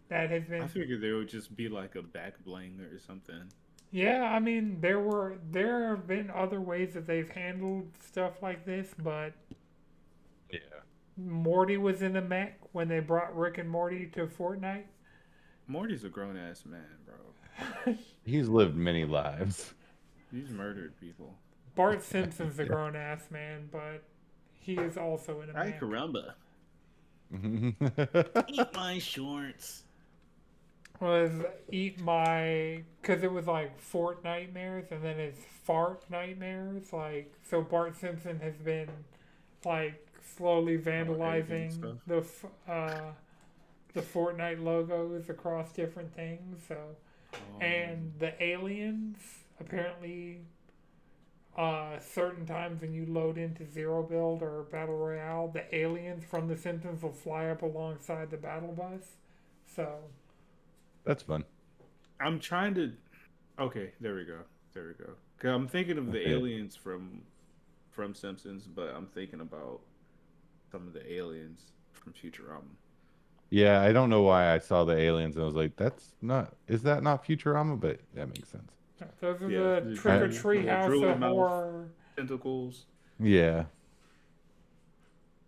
that has I been. figured there would just be like a back bling or something. Yeah, I mean there have been other ways that they've handled stuff like this, but Yeah. Morty was in the mech when they brought Rick and Morty to Fortnite. Morty's a grown ass man, bro. He's lived many lives. He's murdered people. Bart Simpson's a grown ass man, but he is also in a Ay mech. caramba. Eat my shorts. Was eat my because it was like Fort Nightmares and then it's Fart Nightmares. Like so, Bart Simpson has been like slowly vandalizing stuff. the Fortnite logos across different things. So and the aliens apparently certain times when you load into Zero Build or Battle Royale, the aliens from The Simpsons will fly up alongside the battle bus. So That's fun. I'm trying to. Okay, there we go. There we go. Cause I'm thinking of the Okay. aliens from Simpsons, but I'm thinking about some of the aliens from Futurama. Yeah, I don't know why I saw the aliens and I was like, is that not Futurama? But that makes sense. those are Yeah, the Trick or the Treat House drooling of mouth. Horror Tentacles, Yeah.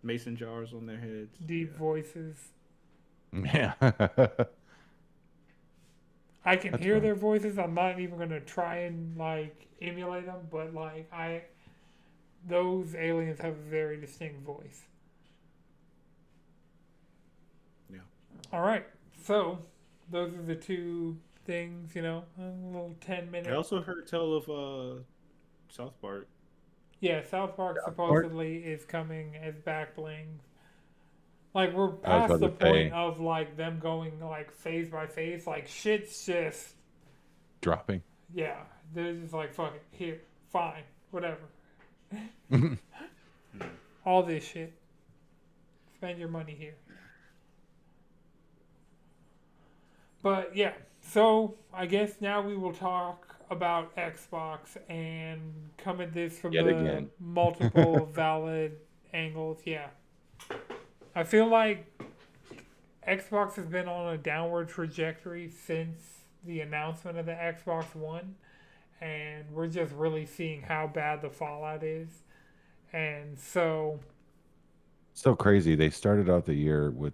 mason jars on their heads. deep voices. Yeah. I can That's hear fun. their voices. I'm not even gonna try and like emulate them, but like those aliens have a very distinct voice. Yeah. All right, so those are the two things. You know, a little 10-minute. I also heard tell of South Park. Yeah, South Park supposedly is coming as back bling. Like we're I was past about the to point say of like them going like phase by phase. Like shit's just dropping. yeah. They're just like fuck it here, fine, whatever. All this shit. Spend your money here. But yeah, so I guess now we will talk about Xbox and come at this from Yet the again. multiple valid angles. Yeah. I feel like Xbox has been on a downward trajectory since the announcement of the Xbox One, and we're just really seeing how bad the fallout is. And so, So crazy. They started out the year with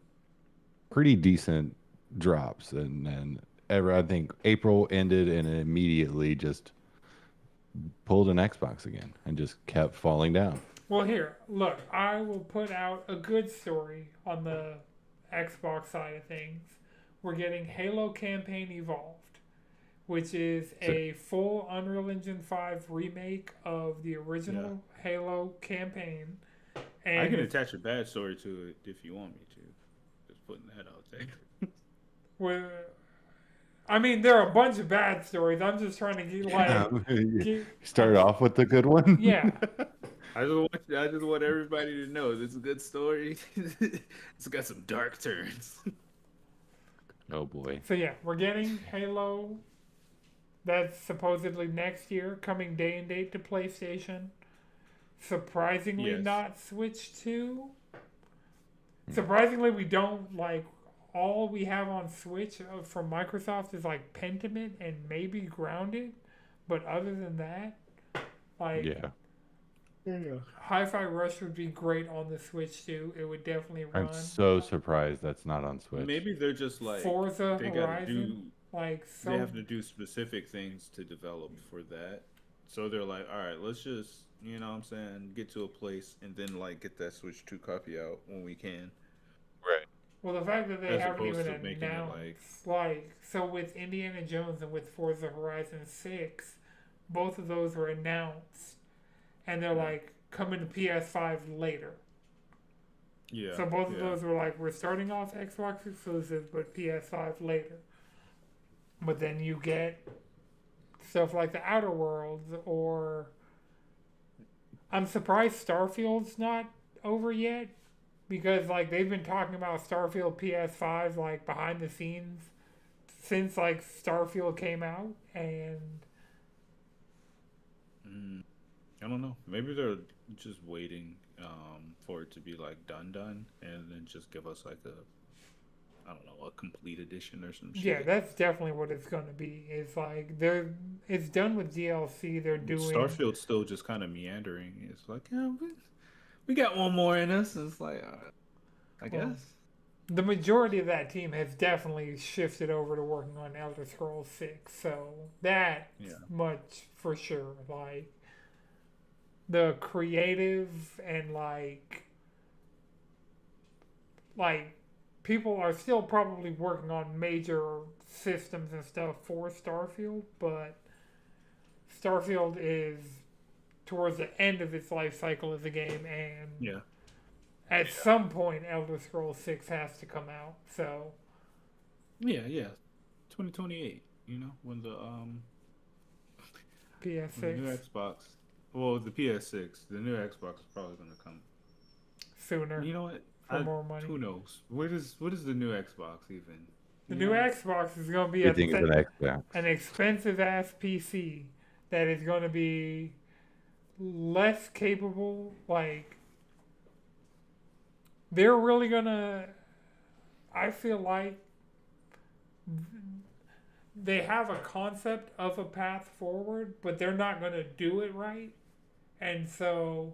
pretty decent drops, and then I think April ended and it immediately just pulled an Xbox again and just kept falling down. well, here, look, I will put out a good story on the Xbox side of things. We're getting Halo Campaign Evolved, which is a full Unreal Engine 5 remake of the original Halo campaign. And I can attach a bad story to it if you want me to. Just putting that out there. I mean, there are a bunch of bad stories. I'm just trying to get Start off with the good one. yeah. I just want everybody to know this is a good story. It's got some dark turns. Oh boy. So yeah, we're getting Halo. That's supposedly next year, coming day and date to PlayStation. Surprisingly, Yes. not Switch 2. Surprisingly, we don't like all we have on Switch from Microsoft is like Pentiment and maybe Grounded, but other than that, like Yeah. Hi-Fi Rush would be great on the Switch too. It would definitely run. I'm so surprised that's not on Switch. Maybe they're just like Forza they gotta Horizon, do. like so. They have to do specific things to develop for that. So they're like, all right, let's just, you know what I'm saying, get to a place and then like get that Switch 2 copy out when we can. Right. Well, the fact that they As haven't opposed even to making it announced, like, so with Indiana Jones and with Forza Horizon 6, both of those were announced, and they're like coming to PS5 later. Yeah. So both of those were like, we're starting off Xbox exclusive, but PS5 later. But then you get stuff like The Outer Worlds, or I'm surprised Starfield's not over yet, because like they've been talking about Starfield PS5 like behind the scenes since like Starfield came out, and I don't know. Maybe they're just waiting for it to be like done, and then just give us like I don't know, a complete edition or some shit. yeah, that's definitely what it's gonna be. It's like it's done with DLC. They're doing Starfield's still just kind of meandering. It's like, yeah, we got one more in us. And it's like, I Well, guess. the majority of that team has definitely shifted over to working on Elder Scrolls 6, so that's Yeah. much for sure. Like, the creative and like people are still probably working on major systems and stuff for Starfield, but Starfield is towards the end of its life cycle as a game, and Yeah. at some point Elder Scrolls 6 has to come out. So Yeah. 2028. When the new PS6 Xbox. Well, the PS6. The new Xbox is probably gonna come. sooner You know what? for more money. Who knows? What is the new Xbox even? The You new know? Xbox is going to be Everything is an Xbox. an expensive ass PC that is going to be less capable. Like, they're really going to, I feel like they have a concept of a path forward, but they're not going to do it right. And so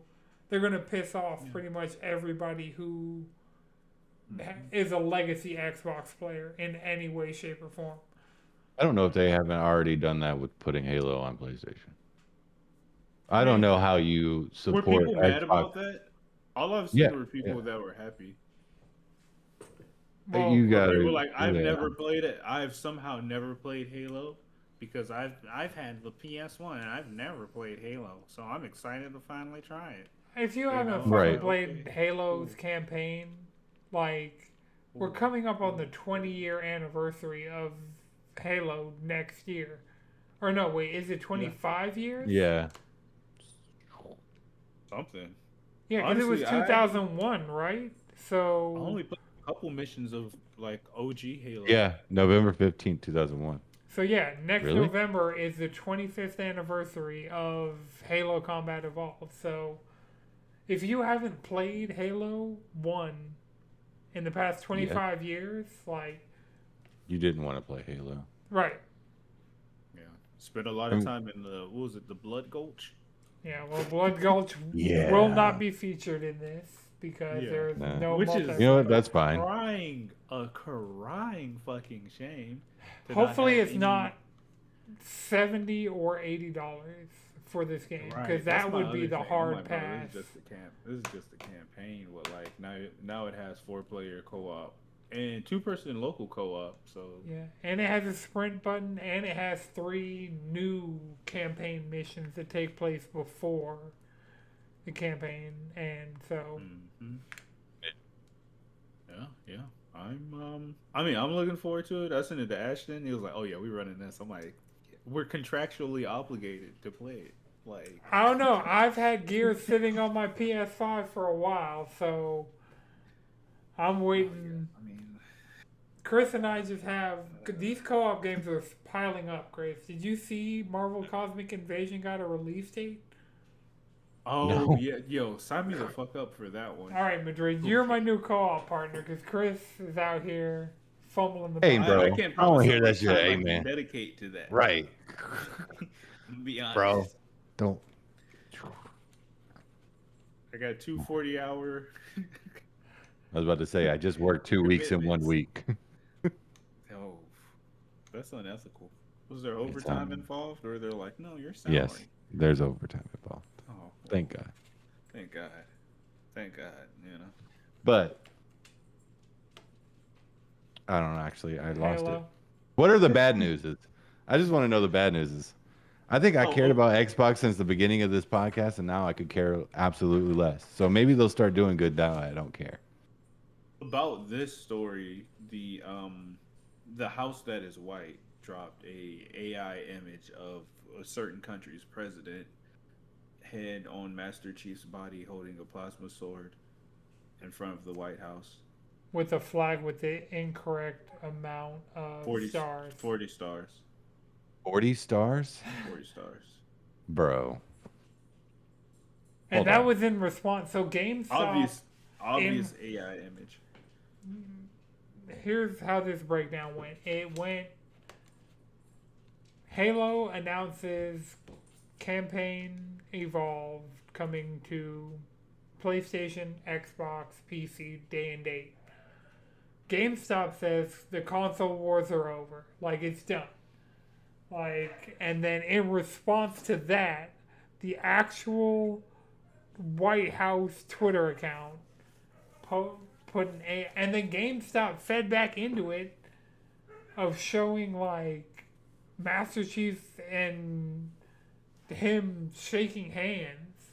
they're going to piss off pretty much everybody who is a legacy Xbox player in any way, shape, or form. I don't know if they haven't already done that with putting Halo on PlayStation. I I don't mean, know how you Were support people mad Xbox. about that? All I've Yeah, seen were people yeah. that were happy. well, You Where got people were to, like, I've yeah. never played it. I've somehow never played Halo because I've had the PS1 and I've never played Halo. So I'm excited to finally try it. if you haven't fucking Right. played Okay, Halo's cool. campaign, like, we're Cool. coming up on the 20-year anniversary of Halo next year. Or no, wait, is it 25 years? Yeah. Something. Yeah, because it was Honestly, 2001, right? I So, only played a couple missions of like OG Halo. Yeah. November 15th, 2001. so yeah, next Really? November is the 25th anniversary of Halo Combat Evolved. So, if you haven't played Halo 1 in the past 25 years, like, You didn't want to play Halo. right. Yeah. Spent a lot of time in the Blood Gulch? Yeah, well, Blood Gulch Yeah. will not be featured in this because Yeah. there's Nah. no Which multiplayer. is You know what? That's fine. a crying fucking shame. to not Hopefully, have it's any- not $70 or $80 for this game because Right. that That's my would be other the thing. I'm hard like, bro, pass. This is just a campaign. But like now it has 4-player co-op and 2-person local co-op. So Yeah, and it has a sprint button, and it has 3 new campaign missions that take place before the campaign, and so mhm. Yeah. I'm looking forward to it. I sent it to Ashton. He was like, "Oh yeah, we're running this." I'm like, "We're contractually obligated to play it." Like, I don't know. I've had Gears sitting on my PS5 for a while, so I'm waiting. I mean, Chris and I just have these co-op games are piling up. Chris, did you see Marvel Cosmic Invasion got a release date? oh No. yeah, yo, sign me the fuck up for that one. All right, Madrid, you're my new co-op partner because Chris is out here fumbling the Hey, ball. bro. I can't I wanna promise hear how that much shit, time hey, I can man. dedicate to that. Right. Be honest. Bro. Don't. I got 2 40-hour. I was about to say, I just worked 2 weeks in 1 week. Oh, that's unethical. Was there overtime involved, or they're like, no, your salary? Yes, there's overtime involved. Oh, well, Thank God. Thank God. Thank God. But I don't know. Actually, I lost it. Halo. What are the bad newses? I just want to know the bad newses. I think I cared about Xbox since the beginning of this podcast, and now I could care absolutely less. So maybe they'll start doing good now. I don't care. About this story, the House That Is White dropped a AI image of a certain country's president head on Master Chief's body holding a plasma sword in front of the White House. With a flag with the incorrect amount of 40 stars. 40 stars. 40 stars? 40 stars. Bro. And Hold that on. was in response. So GameStop. Obvious AI image. Here's how this breakdown went. It went. Halo announces campaign Evolved coming to PlayStation, Xbox, PC, day and date. GameStop says the console wars are over. Like, it's done. Like, and then in response to that, the actual White House Twitter account put an A, and then GameStop fed back into it of showing like Master Chief and him shaking hands.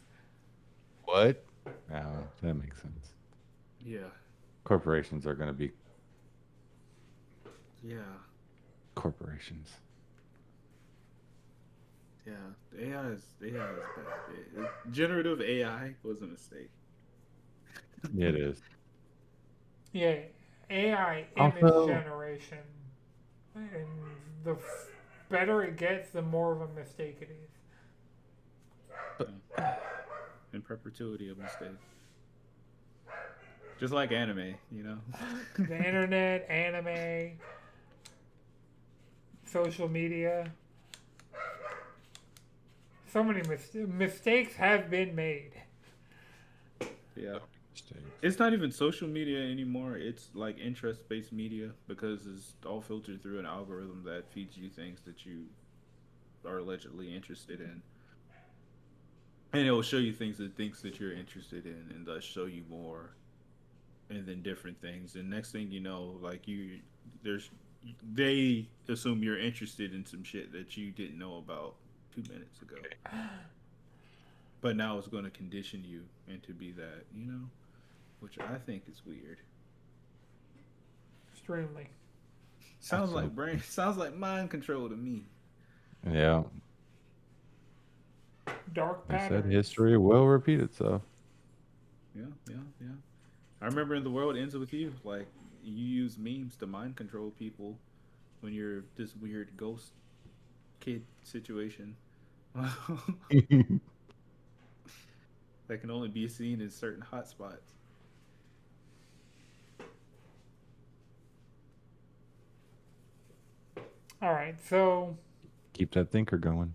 What? Oh, that makes sense. Yeah. Corporations are going to be Yeah. corporations. Yeah. AI is bad. Generative AI was a mistake. It is. Yeah, AI image Also, generation, and the better it gets, the more of a mistake it is. In perpetuity of mistake. Just like anime, you know? The internet, anime, social media. So many mistakes have been made. Yeah. It's not even social media anymore. It's like interest-based media because it's all filtered through an algorithm that feeds you things that you are allegedly interested in. And it will show you things that you're interested in and thus show you more and then different things. And next thing you know, like there's they assume you're interested in some shit that you didn't know about 2 minutes ago. But now it's going to condition you into be that, which I think is weird. Extremely. Sounds like brain. Sounds like mind control to me. Yeah. Dark I patterns. said history will repeat itself. Yeah. I remember in The World Ends With You, like you use memes to mind control people when you're this weird ghost kid situation. That can only be seen in certain hotspots. All right, so Keep that thinker going.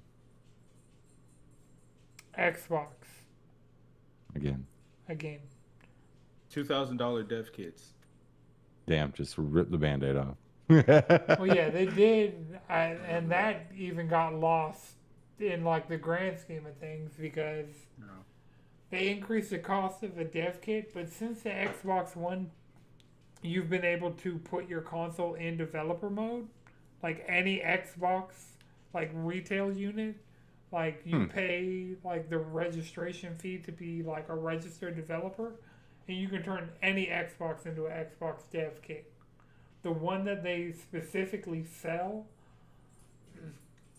Xbox Again. $2,000 dev kits. Damn, just rip the band-aid off. Well, yeah, they did, and that even got lost in like the grand scheme of things because they increased the cost of a dev kit. But since the Xbox One, you've been able to put your console in developer mode, like any Xbox like retail unit. Like you pay like the registration fee to be like a registered developer, and you can turn any Xbox into an Xbox dev kit. The one that they specifically sell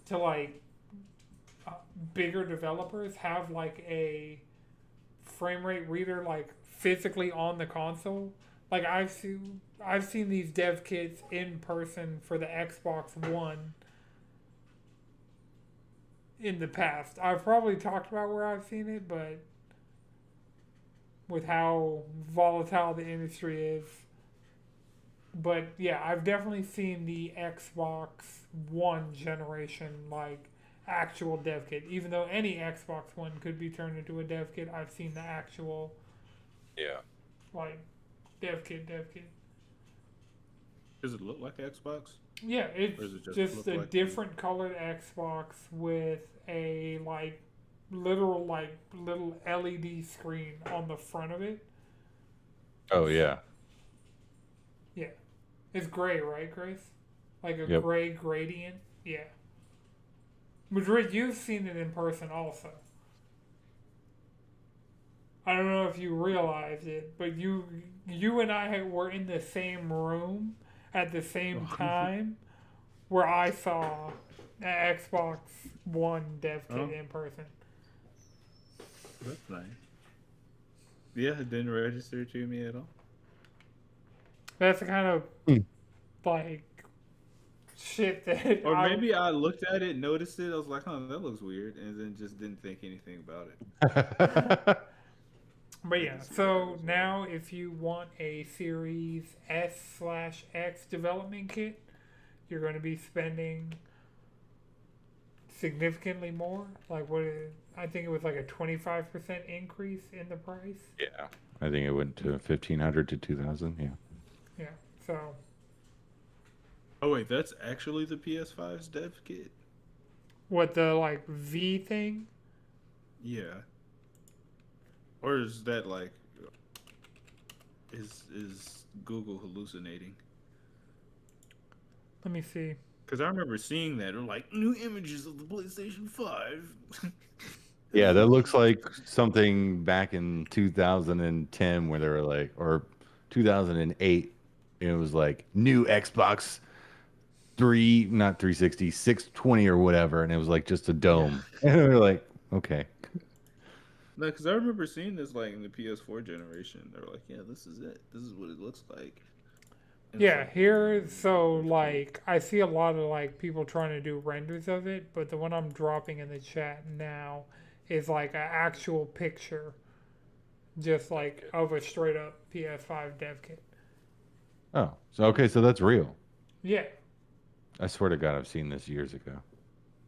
to like bigger developers have like a frame rate reader like physically on the console. Like I've seen these dev kits in person for the Xbox One in the past. I've probably talked about where I've seen it, but with how volatile the industry is. But yeah, I've definitely seen the Xbox One generation like actual dev kit. Even though any Xbox One could be turned into a dev kit, I've seen the actual like dev kit. Does it look like Xbox? Yeah, it's just a like different colored Xbox with a like literal like little LED screen on the front of it. Oh, yeah. Yeah. It's gray, right, Grace? Like a Yep. gray gradient? Yeah. Madrid, you've seen it in person also. I don't know if you realized it, but you and I were in the same room at the same time where I saw an Xbox One dev kit in person. That's nice. Yeah, it didn't register to me at all. That's the kind of like shit that. Or maybe I looked at it, noticed it, I was like, "Huh, that looks weird," and then just didn't think anything about it. But yeah, so now if you want a Series S/X development kit, you're going to be spending significantly more. Like I think it was like a 25% increase in the price. Yeah. I think it went to 1,500 to 2,000. Yeah. Yeah. So Oh wait, that's actually the PS5's dev kit. what the like V thing? Yeah. Or is that like is Google hallucinating? Let me see. Because I remember seeing that. Or like new images of the PlayStation 5. Yeah, that looks like something back in 2010 where they were like, or 2008. And it was like new Xbox 3, not 360, 620 or whatever. And it was like just a Yeah. dome. And we were like, okay. No, because I remember seeing this like in the PS4 generation. They were like, yeah, this is it. This is what it looks like. And it's Yeah, like, here so that's cool. like I see a lot of like people trying to do renders of it, but the one I'm dropping in the chat now is like an actual picture, just like of a straight up PS5 dev kit. Oh, so okay, so that's real. Yeah, I swear to God, I've seen this years ago.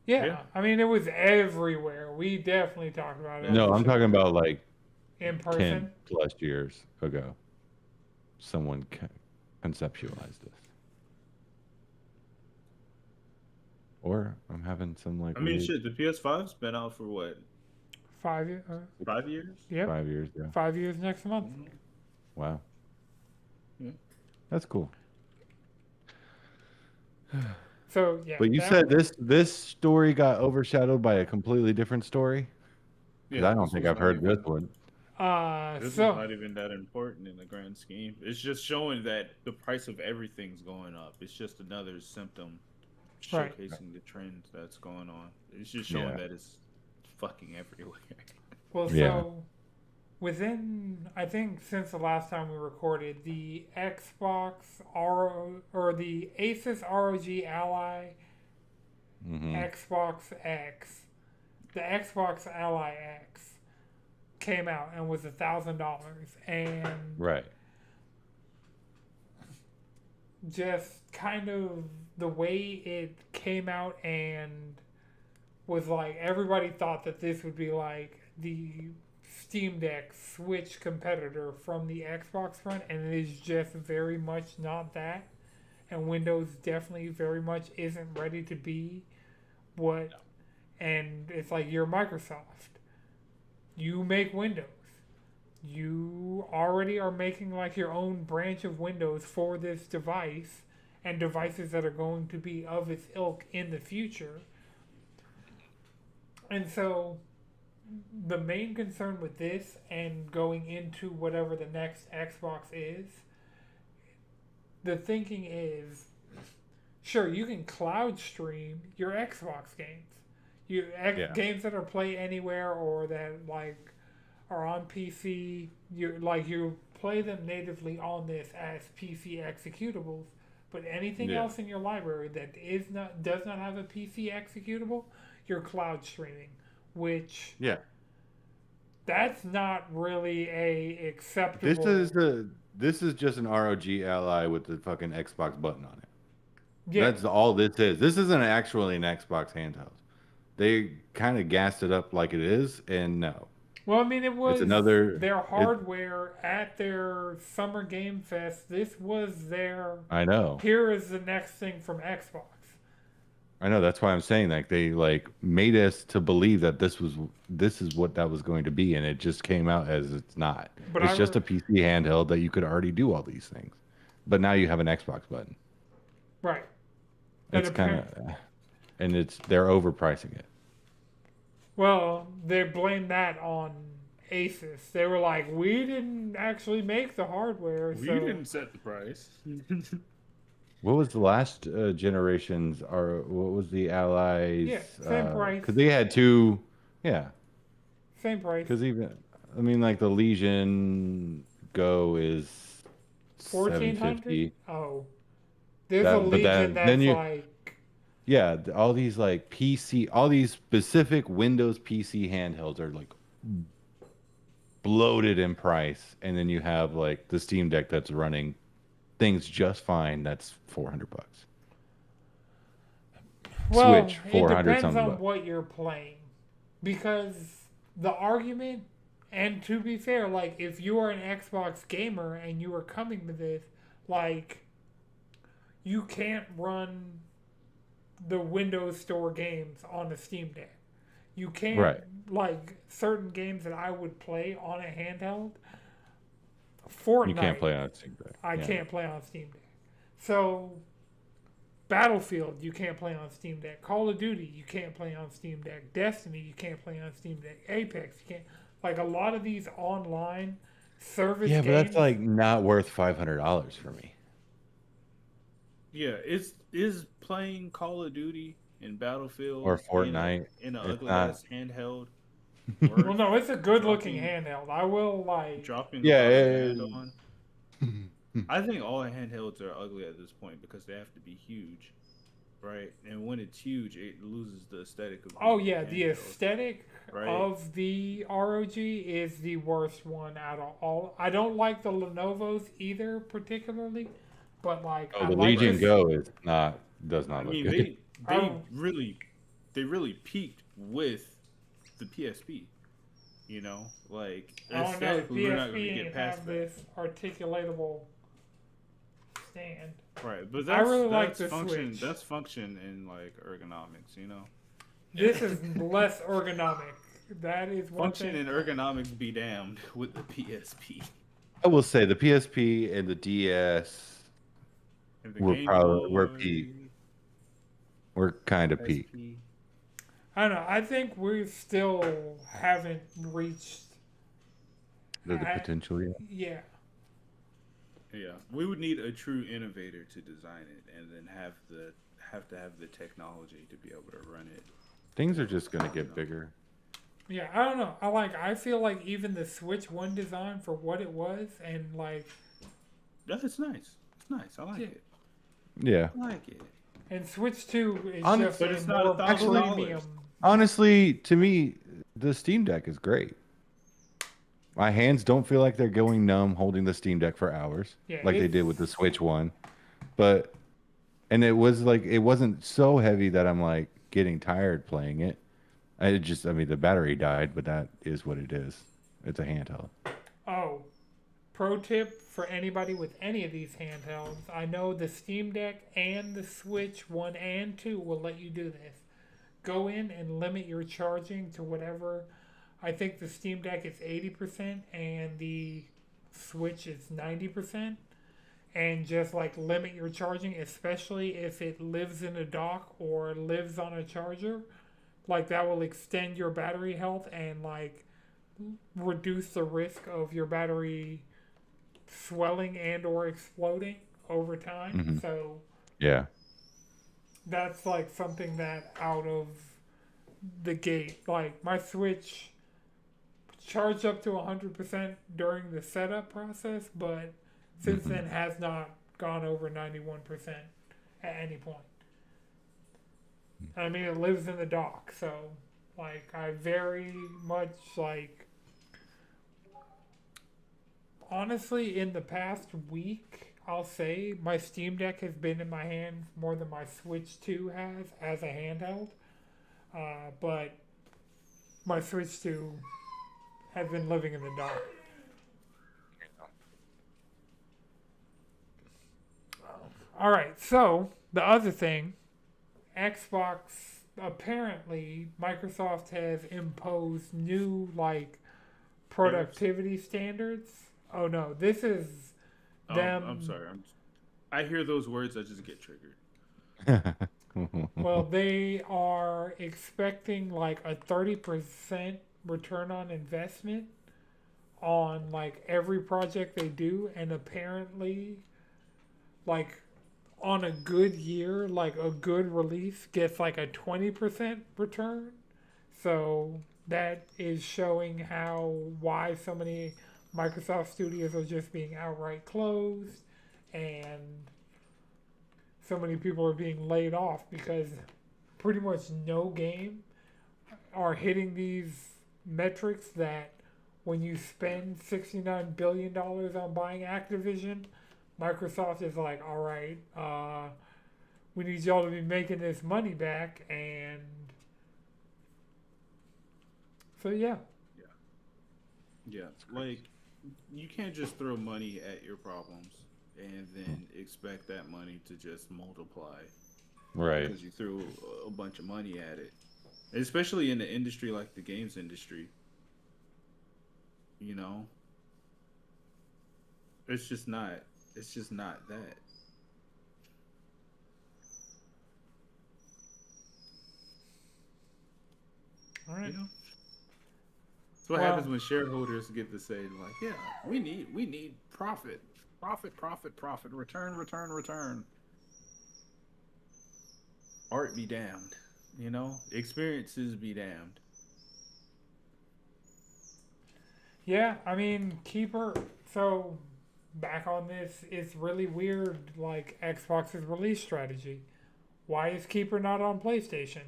Yeah. yeah. I mean, it was everywhere. We definitely talked about it on No, the I'm talking show about like in 10 person. plus years ago. Someone conceptualized this. Or I'm having some like I mean, weird shit, the PS5's been out for what, 5 years. 5 years? Yep, 5 years ago. 5 years next month. Mhm. Wow, Yeah. that's cool. So yeah, But you that said this story got overshadowed by a completely different story? Because Yeah, I don't this think was I've not heard this even one. this was so not even that important in the grand scheme. It's just showing that the price of everything's going up. It's just another symptom right. showcasing the trend that's going on. It's just showing Yeah, that it's fucking everywhere. Well, yeah. so within, I think since the last time we recorded, the Xbox or the Asus ROG Ally Hmm. Xbox X, the Xbox Ally X came out and was $1,000, and Right. just kind of the way it came out and was like everybody thought that this would be like the Steam Deck Switch competitor from the Xbox front, and it is just very much not that. And Windows definitely very much isn't ready to be what. And it's like you're Microsoft. You make Windows. You already are making like your own branch of Windows for this device and devices that are going to be of its ilk in the future. And so the main concern with this and going into whatever the next Xbox is, the thinking is, sure, you can cloud stream your Xbox games. Yeah. Games that are play anywhere or that like are on PC, you play them natively on this as PC executables. But anything Yeah. else in your library that does not have a PC executable, you're cloud streaming, which Yeah. that's not really a This acceptable. is this is just an ROG Ally with the fucking Xbox button on it. Yeah. That's all this is. This isn't actually an Xbox handheld. They kind of gassed it up like it is, and no, Well, I mean, it it's was another. their It. hardware at their Summer Game Fest. This was their. I know. Here is the next thing from Xbox. I know. That's why I'm saying like they like made us to believe that this is what that was going to be, and it just came out as it's not. But It's just a PC handheld that you could already do all these things, but now you have an Xbox button. right. That It's kind apparent. of, and they're overpricing it. Well, they blamed that on Asus. They were like, we didn't actually make the hardware, We so didn't set the price. What was the last generations? Or what was the Allies? yeah, same price, Because they had two. Yeah, same price. because even I mean like the Legion Go is 1400. 750. Oh, there's a That, but Legion then that's you like yeah, all these like PC, all these specific Windows PC handhelds are like bloated in price, and then you have like the Steam Deck that's running things just fine. That's $400. well, Switch it 400 depends something on bucks. what you're playing, because the argument, and to be fair, like if you are an Xbox gamer and you are coming to this, like you can't run the Windows Store games on the Steam Deck. You can't, Right. like, certain games that I would play on a handheld. You can't Fortnite, play on a Steam Deck. I Yeah. can't play on Steam Deck. So, Battlefield, you can't play on Steam Deck. Call of Duty, you can't play on Steam Deck. Destiny, you can't play on Steam Deck. Apex, you can't. Like, a lot of these online service Yeah, but that's games. like not worth $500 for me. Yeah, is playing Call of Duty and Or Battlefield Fortnite. in an It's ugly not. ass handheld Well, worth no, it's a good looking dropping handheld. I will, like. dropping Yeah. about a grand it- on? I think all handhelds are ugly at this point because they have to be huge, right? And when it's huge, it loses the aesthetic of Oh, being a yeah, the handheld, aesthetic right? of the ROG is the worst one out of all. I don't like the Lenovo's either, particularly. But, like, Oh, I the like Legion this. Go does I not look mean, good. Oh. they really peaked with the PSP. You know, like Oh, no, the aesthetically, we're not going PSP to get ain't past have that. this articulatable stand. Right, but I really like that's the function. Switch. That's function in like ergonomics, you know. This is less ergonomic. That is one Function thing. and ergonomics be damned with the PSP I will say the PSP and the DS and the were Game probably Boy, were kind of peak. SP. I don't know. I think we still haven't reached. The I- potential, yeah. Yeah. Yeah, we would need a true innovator to design it, and then have to have the technology to be able to run it. Things are just gonna get bigger. Yeah, I don't know. I feel like even the Switch One design for what it was, and like, That's nice. It's nice. I like Yeah. it. Yeah. I like it. and Switch Two is just But a it's not more $1,000. premium. Honestly, to me, the Steam Deck is great. My hands don't feel like they're going numb holding the Steam Deck for hours, Yeah, like they it's- did with the Switch one. But and it was like it wasn't so heavy that I'm like getting tired playing it. I mean, the battery died, but that is what it is. It's a handheld. Oh, pro tip for anybody with any of these handhelds. I know the Steam Deck and the Switch 1 and 2 will let you do this. Go in and limit your charging to whatever. I think the Steam Deck is 80% and the Switch is 90%. And just like limit your charging, especially if it lives in a dock or lives on a charger. Like that will extend your battery health and like reduce the risk of your battery swelling and or exploding over time. Mhm. So Yeah. that's like something that out of the gate, like my Switch charged up to 100% during the setup process, but since then has not gone over 91% at any point. I mean, it lives in the dock, so like I very much like. Honestly, in the past week, I'll say my Steam Deck has been in my hand more than my Switch 2 has as a handheld. But my Switch 2 has been living in the dark. All right, so the other thing, Xbox, apparently Microsoft has imposed new like productivity standards. Oh no, this is them. I'm sorry. I hear those words, I just get triggered. Well, they are expecting like a 30% return on investment on like every project they do, and apparently, like on a good year, like a good release gets like a 20% return. So that is showing why so many Microsoft studios are just being outright closed, and so many people are being laid off because pretty much no game are hitting these metrics that when you spend $69 billion on buying Activision, Microsoft is like, all right, we need y'all to be making this money back, and so yeah. Yeah, like you can't just throw money at your problems and then expect that money to just multiply Right. because you threw a bunch of money at it. Especially in the industry like the games industry, you know, it's just not. It's just not that. All You right. know, that's what happens Well, when shareholders get to say like, "Yeah, we need profit, profit, profit, profit, return, return, return." Art be damned. You know, experiences be damned. yeah, I mean, Keeper. So, back on this, it's really weird, like Xbox's release strategy. Why is Keeper not on PlayStation?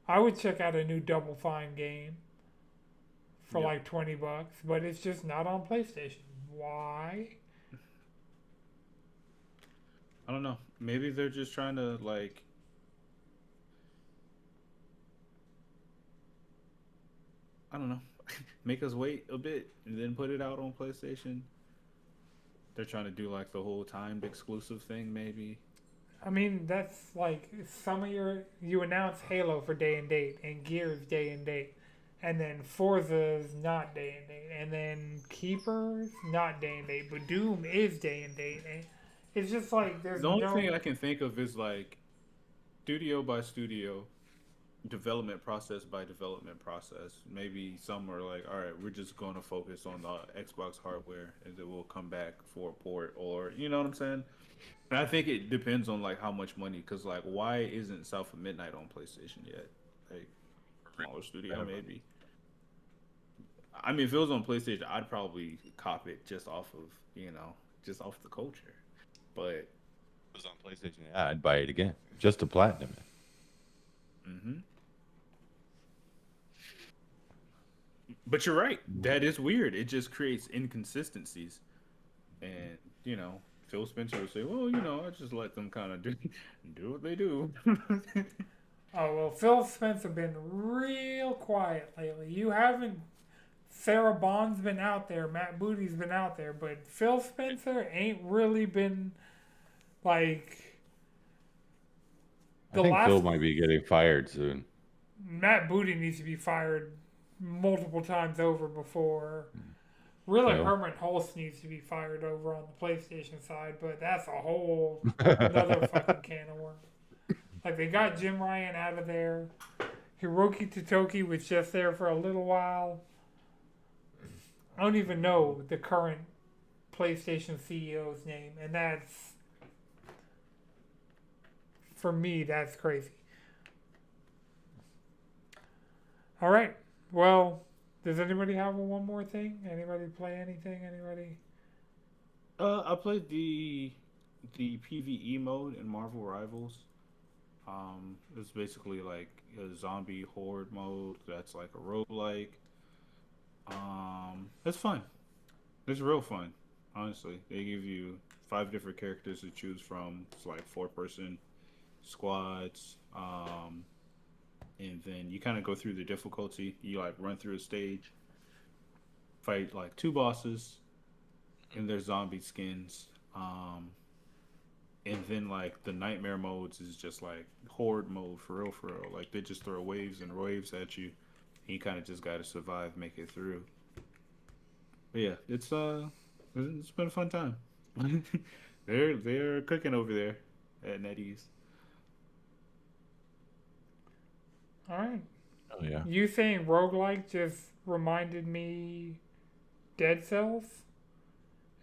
I would check out a new Double Fine game for Yep. like $20, but it's just not on PlayStation. Why? I don't know. Maybe they're just trying to like I don't know, make us wait a bit and then put it out on PlayStation. They're trying to do like the whole timed exclusive thing, maybe. I mean, that's like some of you announce Halo for day and date, and Gears day and date, and then Forza's not day and date, and then Keeper's not day and date, but Doom is day and date. And it's just like there's The only no. thing I can think of is like studio by studio, development process by development process. Maybe some are like, all right, we're just going to focus on the Xbox hardware and then we'll come back for a port, or you know what I'm saying? And I think it depends on like how much money, because like why isn't South of Midnight on PlayStation yet? Like smaller studio Forever. maybe. I mean, if it was on PlayStation, I'd probably cop it just off of just off the culture. But It was on PlayStation. Yeah, I'd buy it again just to platinum it. hmm but you're right. That is weird. It just creates inconsistencies, and Phil Spencer would say, "Well, I just let them kind of do what they do." Oh well, Phil Spencer been real quiet lately. You haven't. Sarah Bond's been out there, Matt Booty's been out there, but Phil Spencer ain't really been like I the think Phil last. might be getting fired soon. Matt Booty needs to be fired multiple times over before. Really, Phil. Herman Hulst needs to be fired over on the PlayStation side, but that's a whole another fucking can of worms. Like they got Jim Ryan out of there. Hiroki Totoki was just there for a little while. I don't even know the current PlayStation CEO's name, and that's for me that's crazy. All right. Well, does anybody have one more thing? Anybody play anything? Anybody? I played the PVE mode in Marvel Rivals. It's basically like a zombie horde mode that's like a roguelike. It's fun. It's real fun. Honestly, they give you 5 different characters to choose from. It's like 4-person squads. And then you kind of go through the difficulty. You like run through a stage, fight like 2 bosses in their zombie skins. And then like the nightmare modes is just like horde mode for real, for real. Like they just throw waves and waves at you. And you kind of just got to survive, make it through. But yeah, it's been a fun time. They're cooking over there at NetEase. All right. Oh yeah. You saying roguelike just reminded me Dead Cells,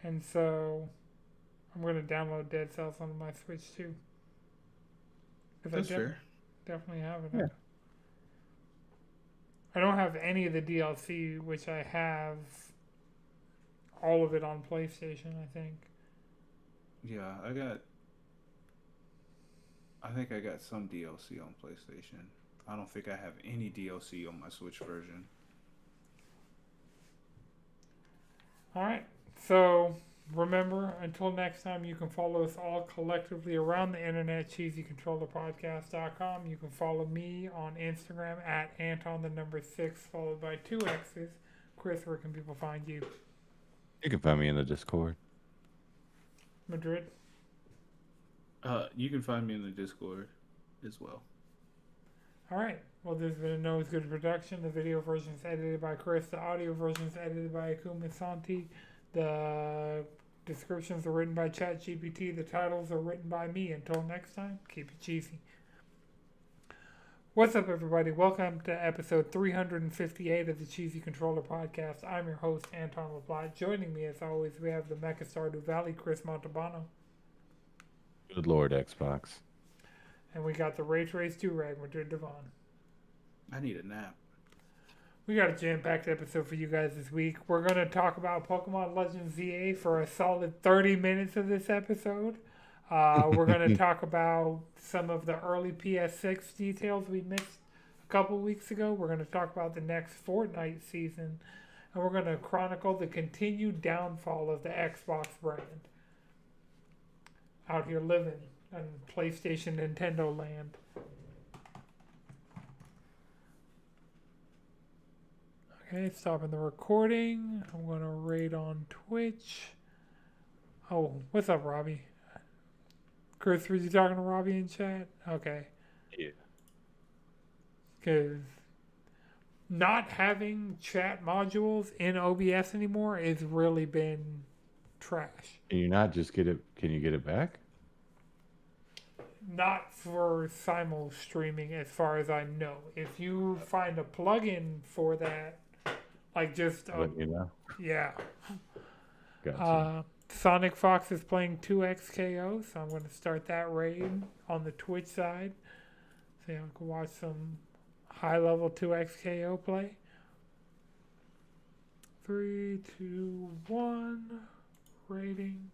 and so I'm gonna download Dead Cells on my Switch too. Because That's fair. definitely have it. Yeah. I don't have any of the DLC, which I have all of it on PlayStation, I think. Yeah, I think I got some DLC on PlayStation. I don't think I have any DLC on my Switch version. All right. So remember, until next time, you can follow us all collectively around the internet, cheesycontrollerpodcast.com. You can follow me on Instagram at Anton the number 6 followed by 2 X's. Chris, where can people find you? You can find me in the Discord. Madrid. You can find me in the Discord as well. All right. Well, this has been a No Is Good production. The video version is edited by Chris. The audio version is edited by Akuma Santi. The descriptions are written by ChatGPT. The titles are written by me. Until next time, keep it cheesy. What's up, everybody? Welcome to episode 358 of the Cheesy Controller Podcast. I'm your host, Anton LaPlatte. Joining me, as always, we have the Mecha Stardew Valley, Chris Montalbano. Good Lord, Xbox. And we got the Ray Trace Durag, Madrid Devon. I need a nap. We got a jam-packed episode for you guys this week. We're going to talk about Pokemon Legends ZA for a solid 30 minutes of this episode. We're going to talk about some of the early PS6 details we missed a couple weeks ago. We're going to talk about the next Fortnite season. And we're going to chronicle the continued downfall of the Xbox brand. Out here living in PlayStation Nintendo land. Okay, stopping the recording. I'm going to raid on Twitch. Oh, what's up, Robbie? Chris, were you talking to Robbie in chat? Okay. Yeah. Because not having chat modules in OBS anymore has really been trash. Can you not just get it? Can you get it back? Not for simul streaming, as far as I know. If you find a plugin for that, like just Let you know. yeah. Gotcha. Sonic Fox is playing 2XKO, so I'm going to start that raid on the Twitch side. So I can watch some high-level 2XKO play. 3, 2, 1, raiding.